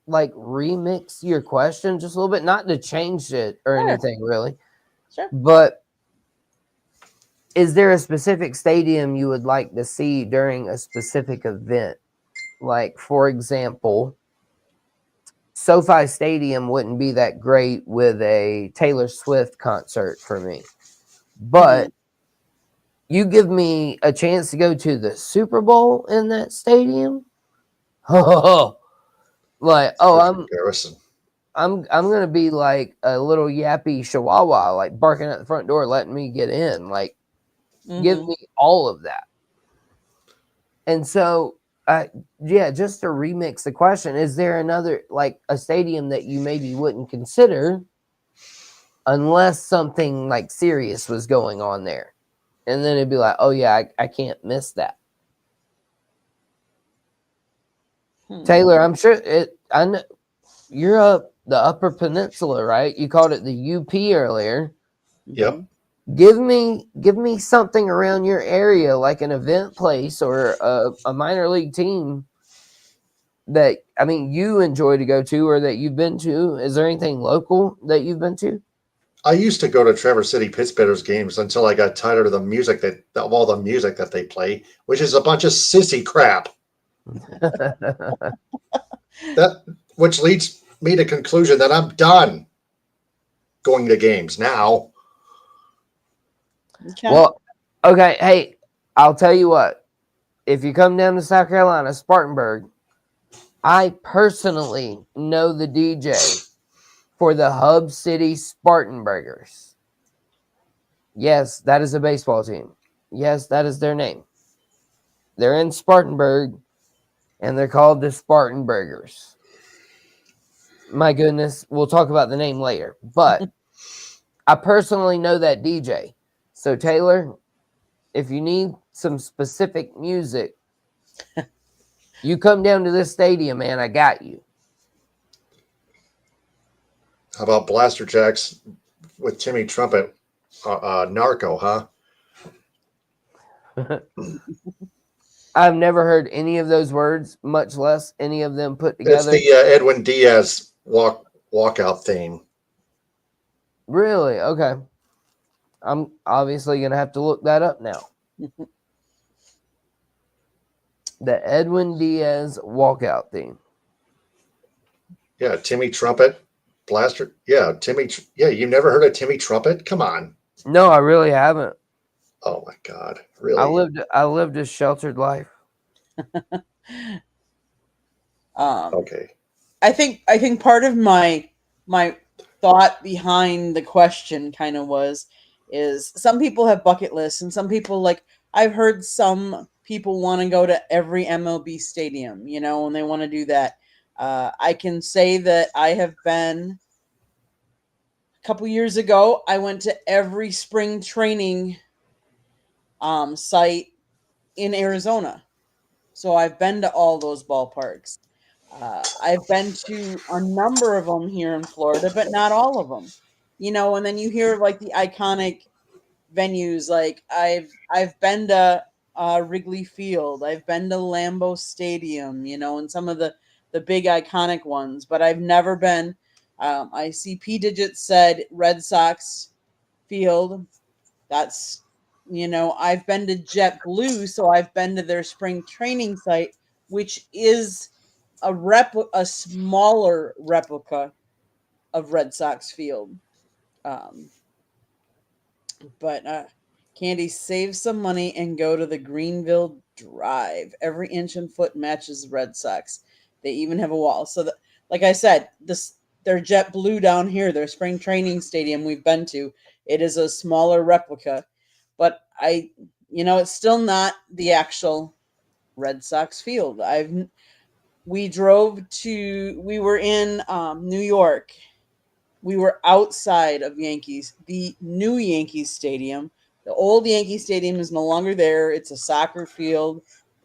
like remix your question just a little bit, not to change it or anything really. Sure. But is there a specific stadium you would like to see during a specific event? Like, for example, SoFi Stadium wouldn't be that great with a Taylor Swift concert for me. But you give me a chance to go to the Super Bowl in that stadium. Oh, Comparison. I'm gonna be like a little yappy chihuahua, like barking at the front door, letting me get in. Like, give me all of that. And so, just to remix the question, is there another, like a stadium that you maybe wouldn't consider unless something like serious was going on there? And then it'd be like, oh yeah, I can't miss that. Taylor, I'm sure I know you're up the Upper Peninsula, right? You called it the UP earlier. Yep. Give me something around your area, like an event place or a minor league team that, I mean, you enjoy to go to or that you've been to. Is there anything local that you've been to? I used to go to Traverse City Pittsburgh's games until I got tired of all the music that they play, which is a bunch of sissy crap. Which leads me to conclusion that I'm done going to games now. Okay. Well, okay. Hey, I'll tell you what. If you come down to South Carolina, Spartanburg, I personally know the DJ for the Hub City Spartanburgers. Yes, that is a baseball team. Yes, that is their name. They're in Spartanburg, and they're called the Spartanburgers. My goodness, we'll talk about the name later. But I personally know that DJ. So, Taylor, if you need some specific music, you come down to this stadium, man. I got you. How about Blaster Jacks with Timmy Trumpet? Narco, huh? I've never heard any of those words, much less any of them put together. It's the Edwin Diaz walkout theme. Really? Okay. I'm obviously going to have to look that up now. The Edwin Diaz walkout theme. Yeah, Timmy Trumpet, Blaster. Yeah, you never heard of Timmy Trumpet? Come on. No, I really haven't. Oh my God, really? I lived a sheltered life. Okay. I think part of my thought behind the question kind of is some people have bucket lists, and some people, like, I've heard some people want to go to every MLB stadium, and they want to do that. I can say that I have been, a couple years ago, I went to every spring training site in Arizona. So I've been to all those ballparks. I've been to a number of them here in Florida, but not all of them. And then you hear like the iconic venues. Like I've been to Wrigley Field. I've been to Lambeau Stadium. And some of the big iconic ones. But I've never been. I see P Digits said Red Sox Field. That's I've been to JetBlue, so I've been to their spring training site, which is a smaller replica of Red Sox Field. But Candy, save some money and go to the Greenville Drive. Every inch and foot matches the Red Sox. They even have a wall. So, like I said, their JetBlue down here, their spring training stadium we've been to, it is a smaller replica. But it's still not the actual Red Sox field. We were in New York. We were outside of the new Yankees stadium. The old Yankee stadium is no longer there. It's a soccer field.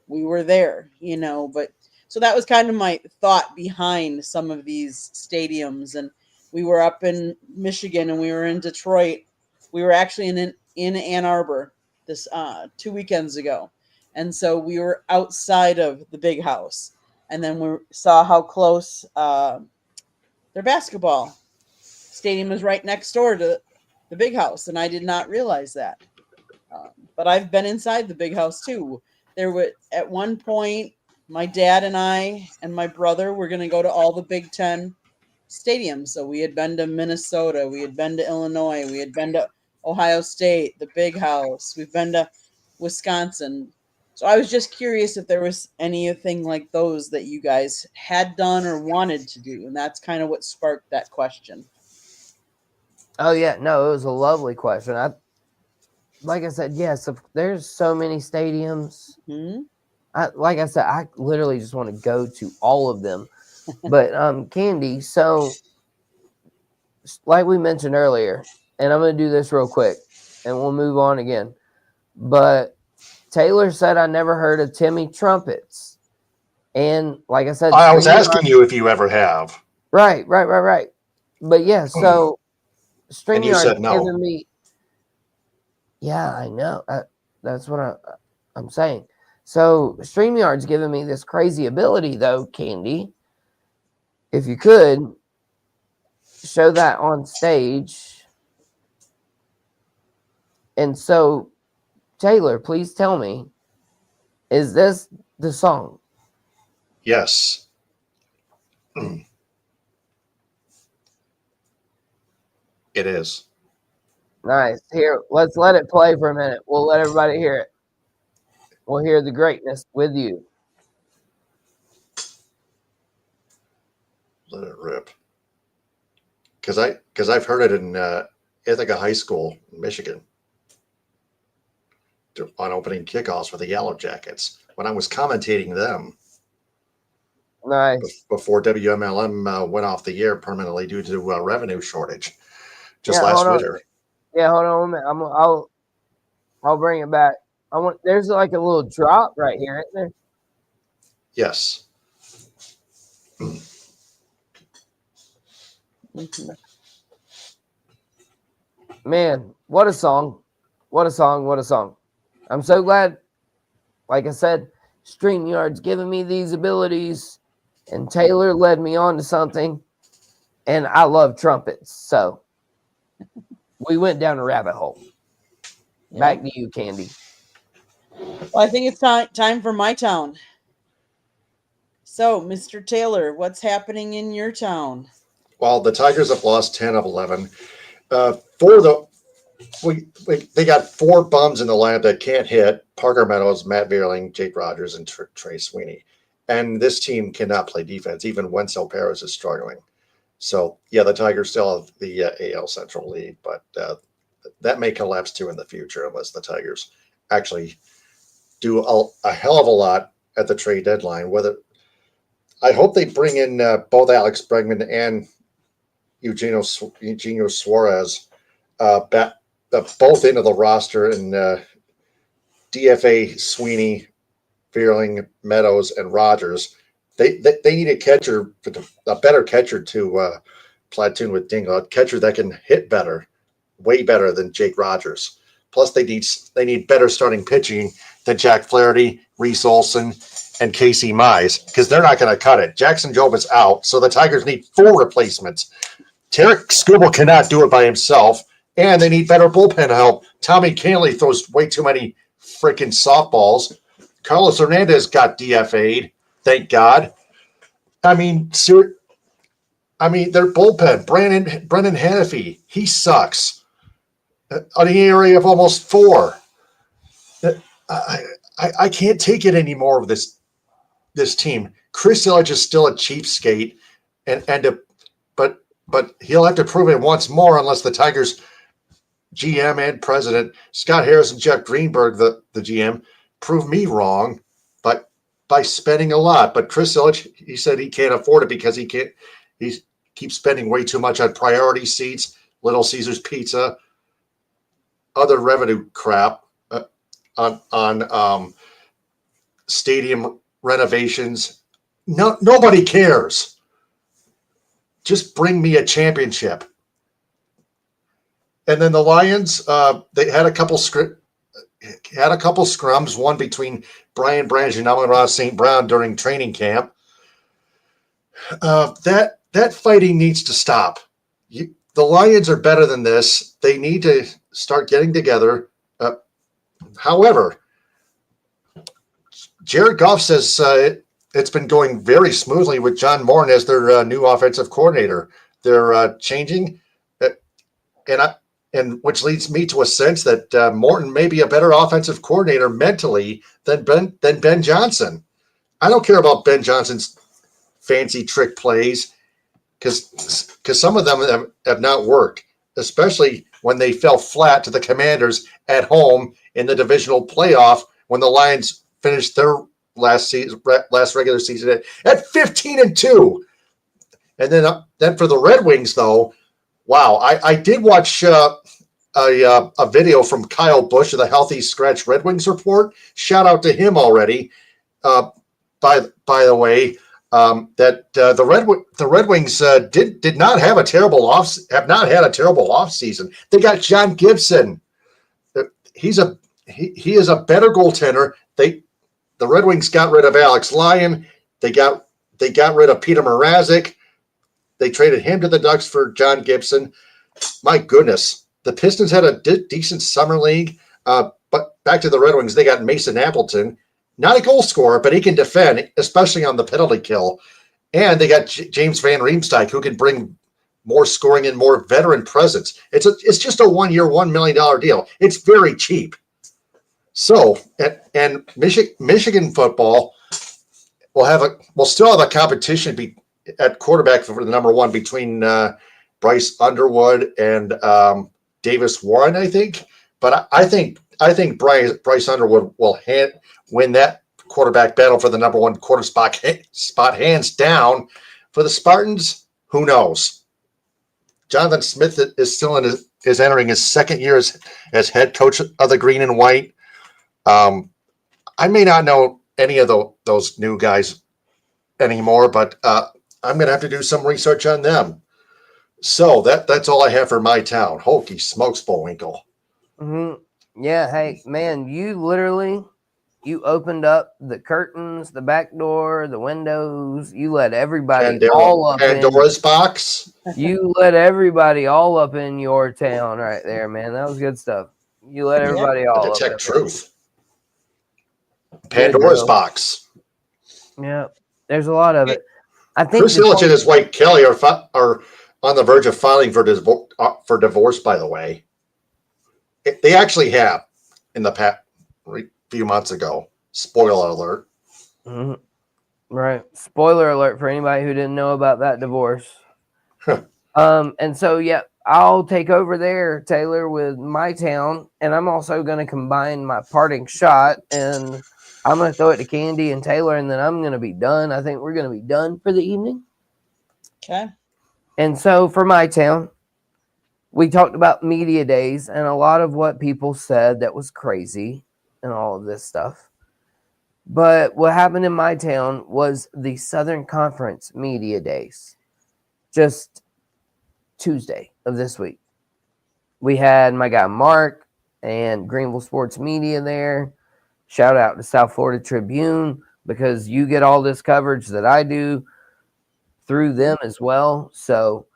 We were there, but so that was kind of my thought behind some of these stadiums. And we were up in Michigan and we were in Detroit. We were actually in Ann Arbor this 2 weekends ago. And so we were outside of the big house. And then we saw how close their basketball stadium was right next door to the big house. And I did not realize that. But I've been inside the big house too. At one point, my dad and I and my brother were going to go to all the Big Ten stadiums. So we had been to Minnesota, we had been to Illinois, we had been to Ohio State, the Big House, we've been to Wisconsin. So I was just curious if there was anything like those that you guys had done or wanted to do, and that's kind of what sparked that question. Oh yeah, no, it was a lovely question. Like I said, yes, there's so many stadiums. Hmm? Like I said, I literally just want to go to all of them. But Candy, so like we mentioned earlier, and I'm going to do this real quick, and we'll move on again. But Taylor said I never heard of Timmy Trumpets, and like I said, I was asking you if you ever have. Right. But yeah, so And you StreamYard's said no. giving me. Yeah, I know. That's what I'm saying. So StreamYard's giving me this crazy ability, though, Candy. If you could show that on stage. And so, Taylor, please tell me, is this the song? Yes. It is. Nice. Here, let's let it play for a minute. We'll let everybody hear it. We'll hear the greatness with you. Let it rip. Because I've heard it in Ithaca High School in Michigan on opening kickoffs for the Yellow Jackets when I was commentating them. Nice. Before WMLM went off the air permanently due to revenue shortage just Yeah, last hold on. winter. Yeah, hold on a minute. I'll bring it back. There's like a little drop right here, isn't there? Yes. Man, what a song. What a song. What a song. I'm so glad, like I said, StreamYard's giving me these abilities, and Taylor led me on to something, and I love trumpets. So we went down a rabbit hole. Yeah. Back to you, Candy. Well, I think it's time for my town. So, Mr. Taylor, what's happening in your town? Well, the Tigers have lost 10 of 11. They got four bums in the lineup that can't hit: Parker Meadows, Matt Vierling, Jake Rogers, and Trey Sweeney. And this team cannot play defense. Even Wenzel Perez is struggling. So, yeah, the Tigers still have the AL Central lead, but that may collapse too in the future unless the Tigers actually do a hell of a lot at the trade deadline. I hope they bring in both Alex Bregman and Eugenio Suarez back, both into the roster, and DFA Sweeney, Vierling, Meadows, and Rogers. They need a catcher, a better catcher to platoon with Dingle, a catcher that can hit better, way better than Jake Rogers. Plus, they need better starting pitching than Jack Flaherty, Reese Olson, and Casey Mize, because they're not going to cut it. Jackson Jobe is out, so the Tigers need full replacements. Tarek Skubal cannot do it by himself, and they need better bullpen help. Tommy Canley throws way too many freaking softballs. Carlos Hernandez got DFA'd, thank God. I mean, their bullpen, Brendan Hannafy, he sucks. On an ERA of almost 4. I can't take it anymore of this team. Chris Illich is still a cheapskate, but he'll have to prove it once more unless the Tigers GM and president, Scott Harris and Jeff Greenberg, the GM, prove me wrong, but by spending a lot. But Chris Illich, he said he can't afford it because he keeps spending way too much on priority seats, Little Caesars Pizza, other revenue crap, on stadium renovations. Nobody cares. Just bring me a championship. And then the Lions, they had a couple scrums, one between Brian Branch and Amon-Ra St. Brown during training camp. That fighting needs to stop. The Lions are better than this. They need to start getting together. However, Jared Goff says it's been going very smoothly with John Morton as their new offensive coordinator. They're changing, and which leads me to a sense that Morton may be a better offensive coordinator mentally than Ben Johnson. I don't care about Ben Johnson's fancy trick plays because some of them have not worked, especially when they fell flat to the Commanders at home in the divisional playoff when the Lions finished their last regular season at 15-2. And then for the Red Wings, though, wow, I did watch a video from Kyle Busch of the Healthy Scratch Red Wings report. Shout out to him already. By the way, that the Red Wings did not have a terrible have not had a terrible offseason. They got John Gibson. He is a better goaltender. The Red Wings got rid of Alex Lyon. They got rid of Peter Mrazek. They traded him to the Ducks for John Gibson. My goodness, the Pistons had a decent summer league. But back to the Red Wings, they got Mason Appleton. Not a goal scorer, but he can defend, especially on the penalty kill. And they got James Van Riemsdyk, who can bring more scoring and more veteran presence. It's just a 1 year, $1 million deal. It's very cheap. So, and Michigan football will still have a competition at quarterback for the number one between Bryce Underwood and Davis Warren, I think. But I think Bryce Underwood will win that quarterback battle for the number one quarter spot hands down. For the Spartans, who knows? Jonathan Smith is entering his second year as head coach of the Green and White. I may not know any of those new guys anymore, but I'm going to have to do some research on them. So that's all I have for my town. Holy smokes, Bullwinkle. Mm-hmm. Yeah, hey, man, you opened up the curtains, the back door, the windows. You let everybody all up Pandora's box. You let everybody all up in your town right there, man. That was good stuff. You let everybody all up. Detect truth. Pandora's box. Yeah, there's a lot of it. I think Chris Ilitch and his wife Kelly are on the verge of filing for divorce. By the way, they actually have in the past few months ago. Spoiler alert. Mm-hmm. Right. Spoiler alert for anybody who didn't know about that divorce. And so yeah, I'll take over there, Taylor, with my town, and I'm also going to combine my parting shot, and I'm going to throw it to Candy and Taylor, and then I'm going to be done. I think we're going to be done for the evening. Okay. And so for my town, we talked about media days and a lot of what people said that was crazy and all of this stuff. But what happened in my town was the Southern Conference media days. Just Tuesday of this week. We had my guy Mark and Greenville Sports Media there. Shout out to South Florida Tribune because you get all this coverage that I do through them as well. So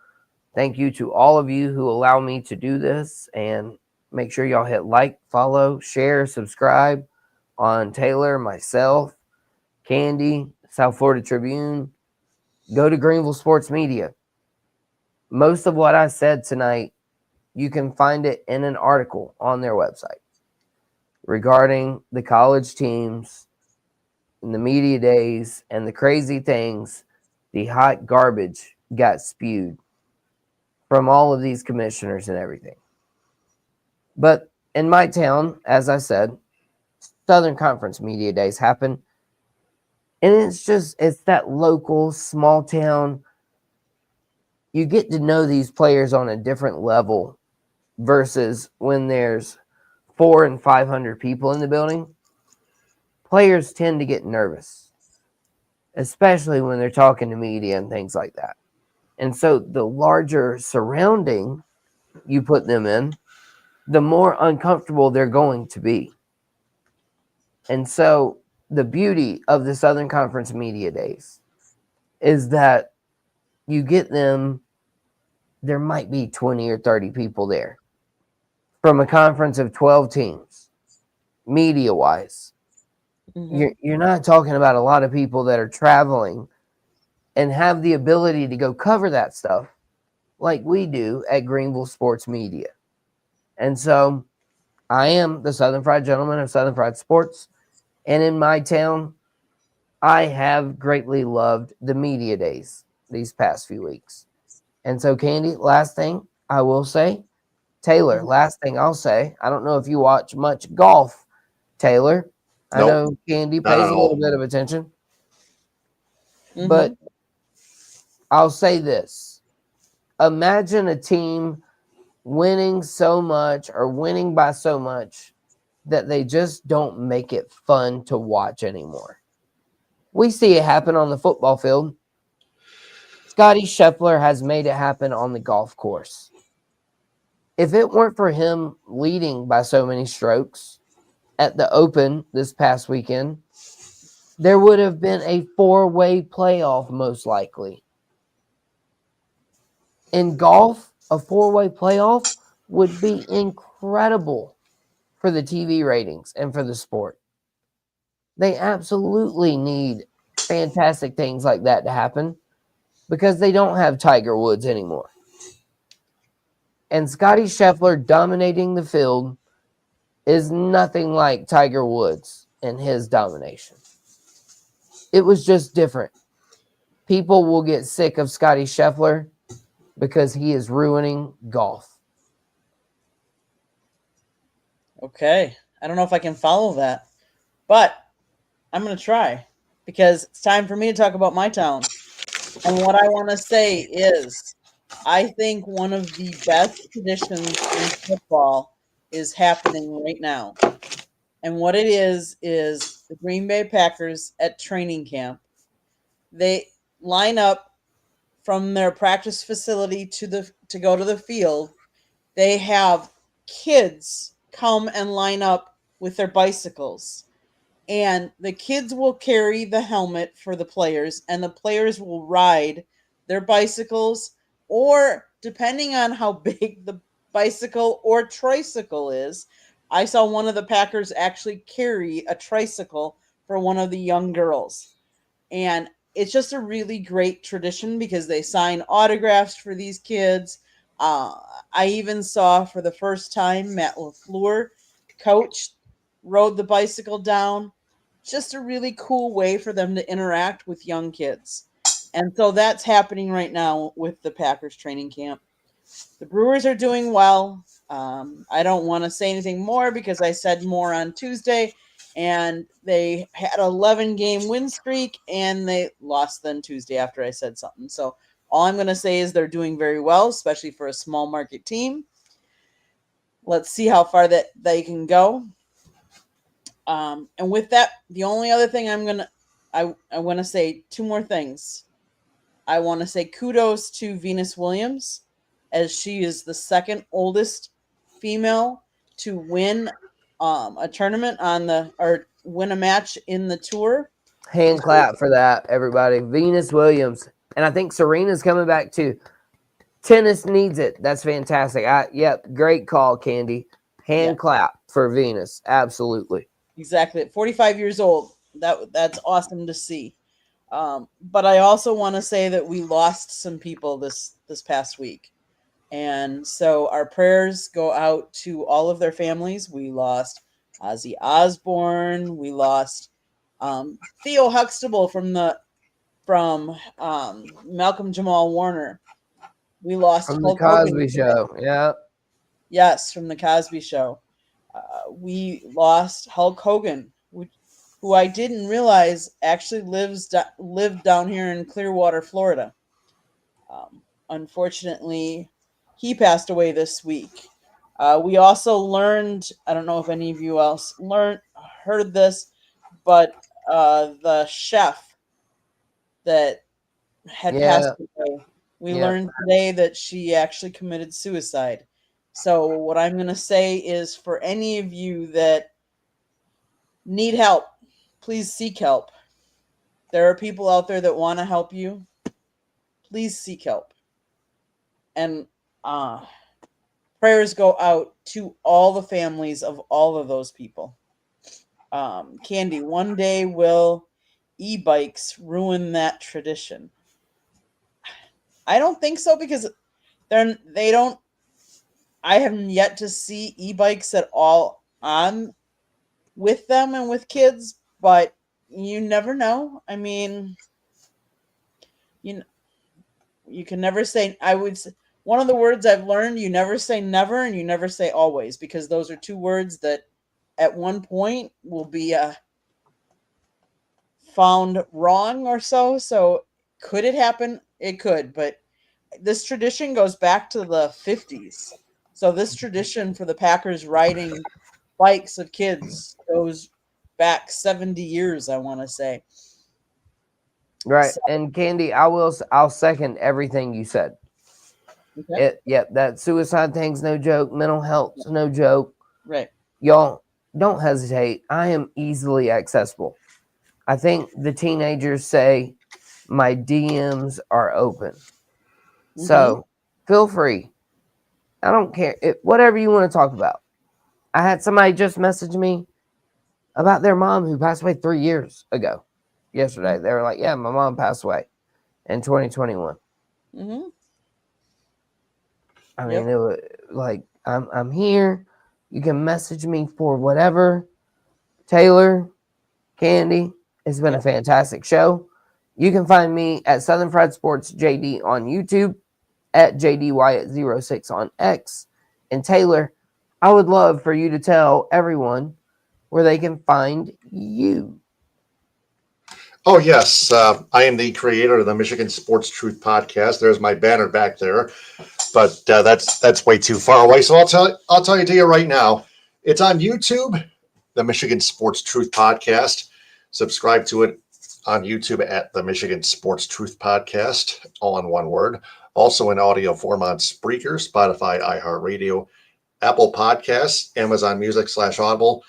thank you to all of you who allow me to do this, and make sure y'all hit like, follow, share, subscribe on Taylor, myself, Candy, South Florida Tribune. Go to Greenville Sports Media. Most of what I said tonight, you can find it in an article on their website regarding the college teams and the media days and the crazy things, the hot garbage got spewed from all of these commissioners and everything. But in my town, as I said, Southern Conference media days happen. And it's that local small town. You get to know these players on a different level versus when there's 400 and 500 people in the building. Players tend to get nervous, especially when they're talking to media and things like that. And so the larger surrounding you put them in, the more uncomfortable they're going to be. And so the beauty of the Southern Conference media days is that you get them, there might be 20 or 30 people there from a conference of 12 teams, media-wise. You're not talking about a lot of people that are traveling and have the ability to go cover that stuff like we do at Greenville Sports Media. And so I am the Southern Fried Gentleman of Southern Fried Sports. And in my town, I have greatly loved the media days these past few weeks. And so, Candy, last thing I will say, Taylor, last thing I'll say, I don't know if you watch much golf, Taylor. I Nope, know Candy not pays at a little all. bit of attention, but I'll say this. Imagine a team winning so much or winning by so much that they just don't make it fun to watch anymore. We see it happen on the football field. Scotty Scheffler has made it happen on the golf course. If it weren't for him leading by so many strokes at the Open this past weekend, there would have been a 4-way playoff most likely. In golf, a 4-way playoff would be incredible for the TV ratings and for the sport. They absolutely need fantastic things like that to happen because they don't have Tiger Woods anymore. And Scotty Scheffler dominating the field is nothing like Tiger Woods and his domination. It was just different. People will get sick of Scotty Scheffler because he is ruining golf. Okay. I don't know if I can follow that, but I'm going to try because it's time for me to talk about my town. And what I want to say is I think one of the best traditions in football is happening right now. And what it is the Green Bay Packers at training camp. They line up from their practice facility to go to the field. They have kids come and line up with their bicycles. And the kids will carry the helmet for the players, and the players will ride their bicycles, or depending on how big the bicycle or tricycle is. I saw one of the Packers actually carry a tricycle for one of the young girls. And it's just a really great tradition because they sign autographs for these kids. Uh, I even saw for the first time Matt LaFleur, coach, rode the bicycle down. Just a really cool way for them to interact with young kids. And so that's happening right now with the Packers training camp. The Brewers are doing well. I don't want to say anything more because I said more on Tuesday, and they had an 11-game win streak, and they lost then Tuesday after I said something. So all I'm going to say is they're doing very well, especially for a small market team. Let's see how far that they can go. And with that, the only other thing I want to say two more things. I want to say kudos to Venus Williams, as she is the second oldest female to win a tournament or win a match in the tour. Hand clap for that, everybody. Venus Williams. And I think Serena's coming back too. Tennis needs it. That's fantastic. Yep, great call, Candy. Hand clap for Venus. Absolutely. Exactly. At 45 years old. That's awesome to see. But I also want to say that we lost some people this past week. And so our prayers go out to all of their families. We lost Ozzy Osbourne. We lost Theo Huxtable from Malcolm Jamal Warner. We lost From Hulk the Cosby Hogan. Show. Yeah. Yes, from the Cosby Show. We lost Hulk Hogan, who I didn't realize actually lived down here in Clearwater, Florida. Unfortunately, he passed away this week. We also learned, I don't know if any of you else heard this, but the chef that had passed away, we learned today that she actually committed suicide. So what I'm going to say is, for any of you that need help, please seek help. There are people out there that want to help you. Please seek help. And prayers go out to all the families of all of those people. Candy, one day will e-bikes ruin that tradition? I don't think so because they don't. I haven't yet to see e-bikes at all on with them and with kids, but you never know. I mean, you you can never say. One of the words I've learned: you never say never, and you never say always, because those are two words that at one point will be found wrong or so. So could it happen? It could, but this tradition goes back to the 50s. So this tradition for the Packers riding bikes of kids goes back 70 years, I want to say. Right. So, And Candy, I'll second everything you said. okay. That suicide thing's no joke. Mental health's no joke. Right. Y'all don't hesitate. I am easily accessible. I think the teenagers say my DMs are open. So feel free. I don't care. Whatever you want to talk about. I had somebody just message me about their mom who passed away 3 years ago. Yesterday. They were like, yeah, my mom passed away in 2021. Mm-hmm. I mean, it was like, I'm here. You can message me for whatever. Taylor, Candy, it's been a fantastic show. You can find me at Southern Fried Sports JD on YouTube, at JD Wyatt06 on X. And Taylor, I would love for you to tell everyone where they can find you. Oh, yes. I am the creator of the Michigan Sports Truth podcast. There's my banner back there, but that's way too far away. So I'll tell you to you right now. It's on YouTube, the Michigan Sports Truth podcast. Subscribe to it on YouTube at the Michigan Sports Truth podcast, all in one word. Also in audio form on Spreaker, Spotify, iHeartRadio, Apple Podcasts, Amazon Music /Audible,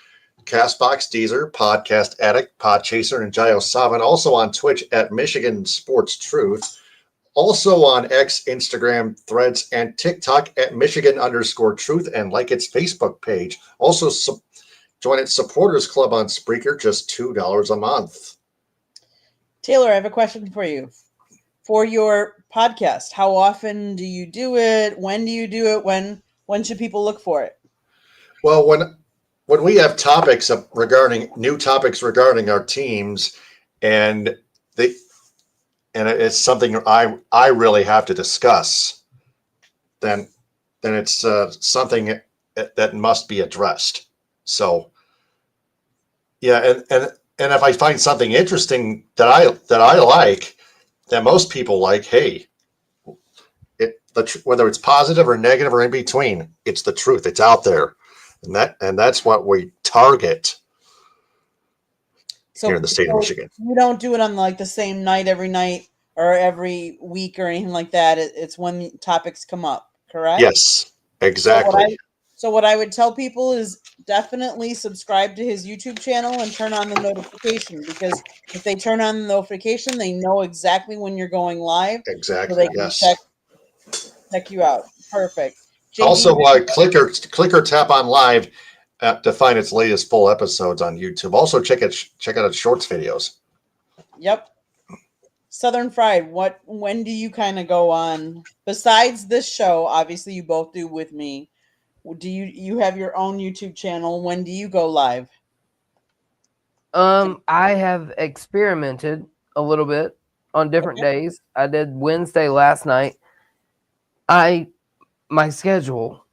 Castbox, Deezer, Podcast Addict, Podchaser, and JioSaavn. Also on Twitch at Michigan Sports Truth. Also on X, Instagram, Threads, and TikTok at Michigan_Truth, and like its Facebook page. Also join its Supporters Club on Spreaker, just $2 a month. Taylor, I have a question for you. For your podcast, how often do you do it? When do you do it? When should people look for it? Well, when we have topics regarding our teams, and it's something I really have to discuss, then it's something that must be addressed. So, yeah, and if I find something interesting that I like, that most people like, hey, whether it's positive or negative or in between, it's the truth. It's out there. And that's what we target here in the state of Michigan. You don't do it on like the same night every night or every week or anything like that. It's when topics come up, correct? Yes, exactly. So what I would tell people is definitely subscribe to his YouTube channel and turn on the notification, because if they turn on the notification, they know exactly when you're going live. Exactly. So they can Yes. check you out. Perfect. JD, Also, click or tap on live to find its latest full episodes on YouTube. Also, check out its shorts videos. Yep. Southern Fried, when do you kind of go on besides this show? Obviously, you both do with me. Do you have your own YouTube channel? When do you go live? I have experimented a little bit on different days. I did Wednesday last night. My schedule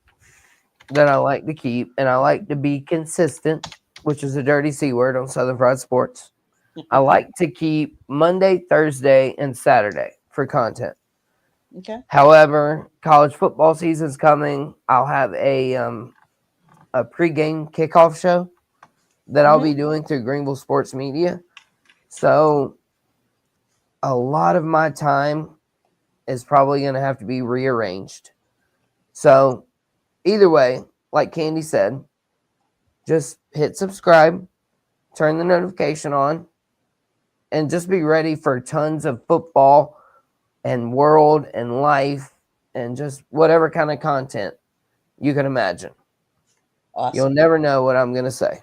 that I like to keep, and I like to be consistent, which is a dirty C word on Southern Fried Sports. I like to keep Monday, Thursday, and Saturday for content. Okay. However, college football season's coming. I'll have a pregame kickoff show that I'll be doing through Greenville Sports Media. So a lot of my time is probably going to have to be rearranged. So either way, like Candy said, just hit subscribe, turn the notification on, and just be ready for tons of football and world and life and just whatever kind of content you can imagine. Awesome. You'll never know what I'm going to say.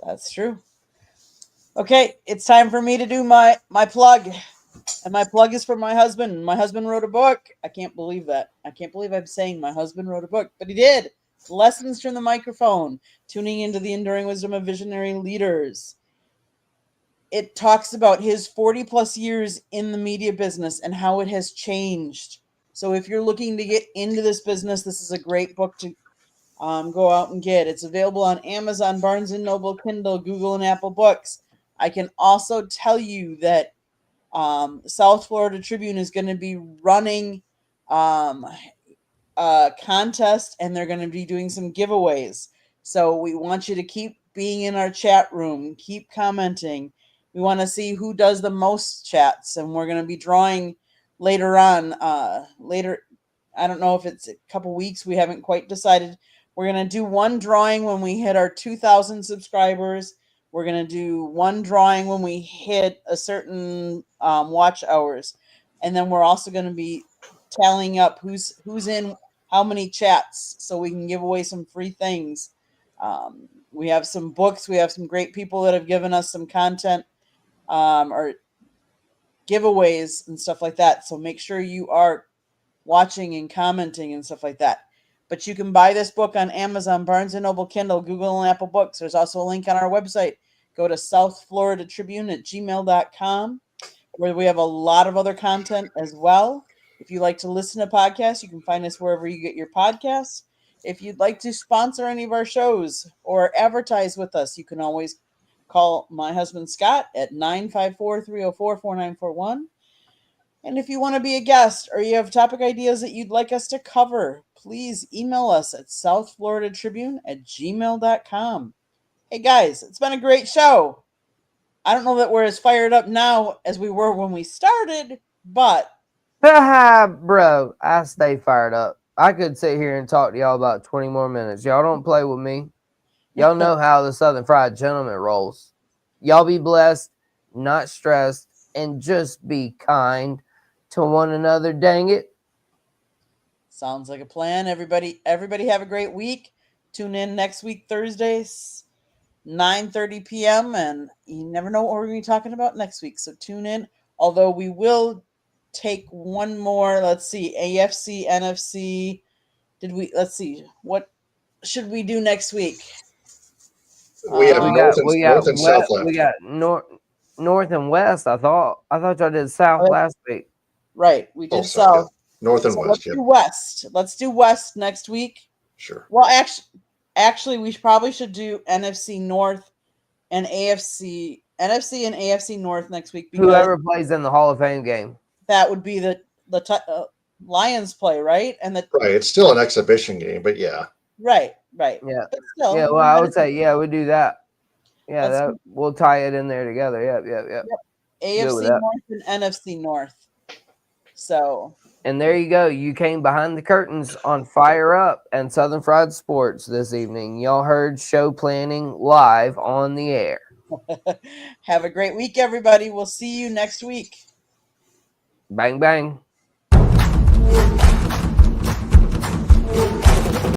That's true. Okay, it's time for me to do my plug. And my plug is for my husband. My husband wrote a book. I can't believe that. I can't believe I'm saying my husband wrote a book, but he did. Lessons from the Microphone, Tuning into the Enduring Wisdom of Visionary Leaders. It talks about his 40 plus years in the media business and how it has changed. So if you're looking to get into this business, this is a great book to go out and get. It's available on Amazon, Barnes & Noble, Kindle, Google, and Apple Books. I can also tell you that South Florida Tribune is going to be running a contest, and they're going to be doing some giveaways. So we want you to keep being in our chat room, keep commenting. We want to see who does the most chats, and we're going to be drawing later on. Later, I don't know if it's a couple weeks. We haven't quite decided. We're going to do one drawing when we hit our 2,000 subscribers. We're going to do one drawing when we hit a certain watch hours. And then we're also going to be tallying up who's in how many chats so we can give away some free things. We have some books. We have some great people that have given us some content or giveaways and stuff like that. So make sure you are watching and commenting and stuff like that. But you can buy this book on Amazon, Barnes & Noble, Kindle, Google, and Apple Books. There's also a link on our website. Go to southfloridatribune@gmail.com, where we have a lot of other content as well. If you like to listen to podcasts, you can find us wherever you get your podcasts. If you'd like to sponsor any of our shows or advertise with us, you can always call my husband Scott at 954-304-4941. And if you want to be a guest or you have topic ideas that you'd like us to cover, please email us at southfloridatribune@gmail.com. Hey guys, it's been a great show. I don't know that we're as fired up now as we were when we started, but Bro, I stay fired up. I could sit here and talk to y'all about 20 more minutes. Y'all don't play with me. Y'all know how the Southern Fried Gentleman rolls. Y'all be blessed, not stressed, and just be kind to one another, dang it. sounds like a plan. Everybody have a great week. Tune in next week, Thursdays, 9:30 p.m. And you never know what we're going to be talking about next week. So tune in. Although we will take one more. Let's see. AFC, NFC. Let's see. What should we do next week? We have north and south left. We got north and west. I thought y'all did south last week. Right. We did sorry, south. yeah. North and So west. let's do west. Let's do west next week. Sure. Well, actually, we probably should do NFC North and NFC and AFC North next week, because Whoever plays in the Hall of Fame game. that would be the Lions play, right? And Right. It's still an exhibition game, but yeah. Right. Yeah. But still, Yeah, well, I would say, we do that. Yeah, we'll tie it in there together. Yep. AFC North and NFC North. So. And there you go. You came behind the curtains on Fire Up and Southern Fried Sports this evening. Y'all heard show planning live on the air. Have a great week, everybody. We'll see you next week. Bang, bang.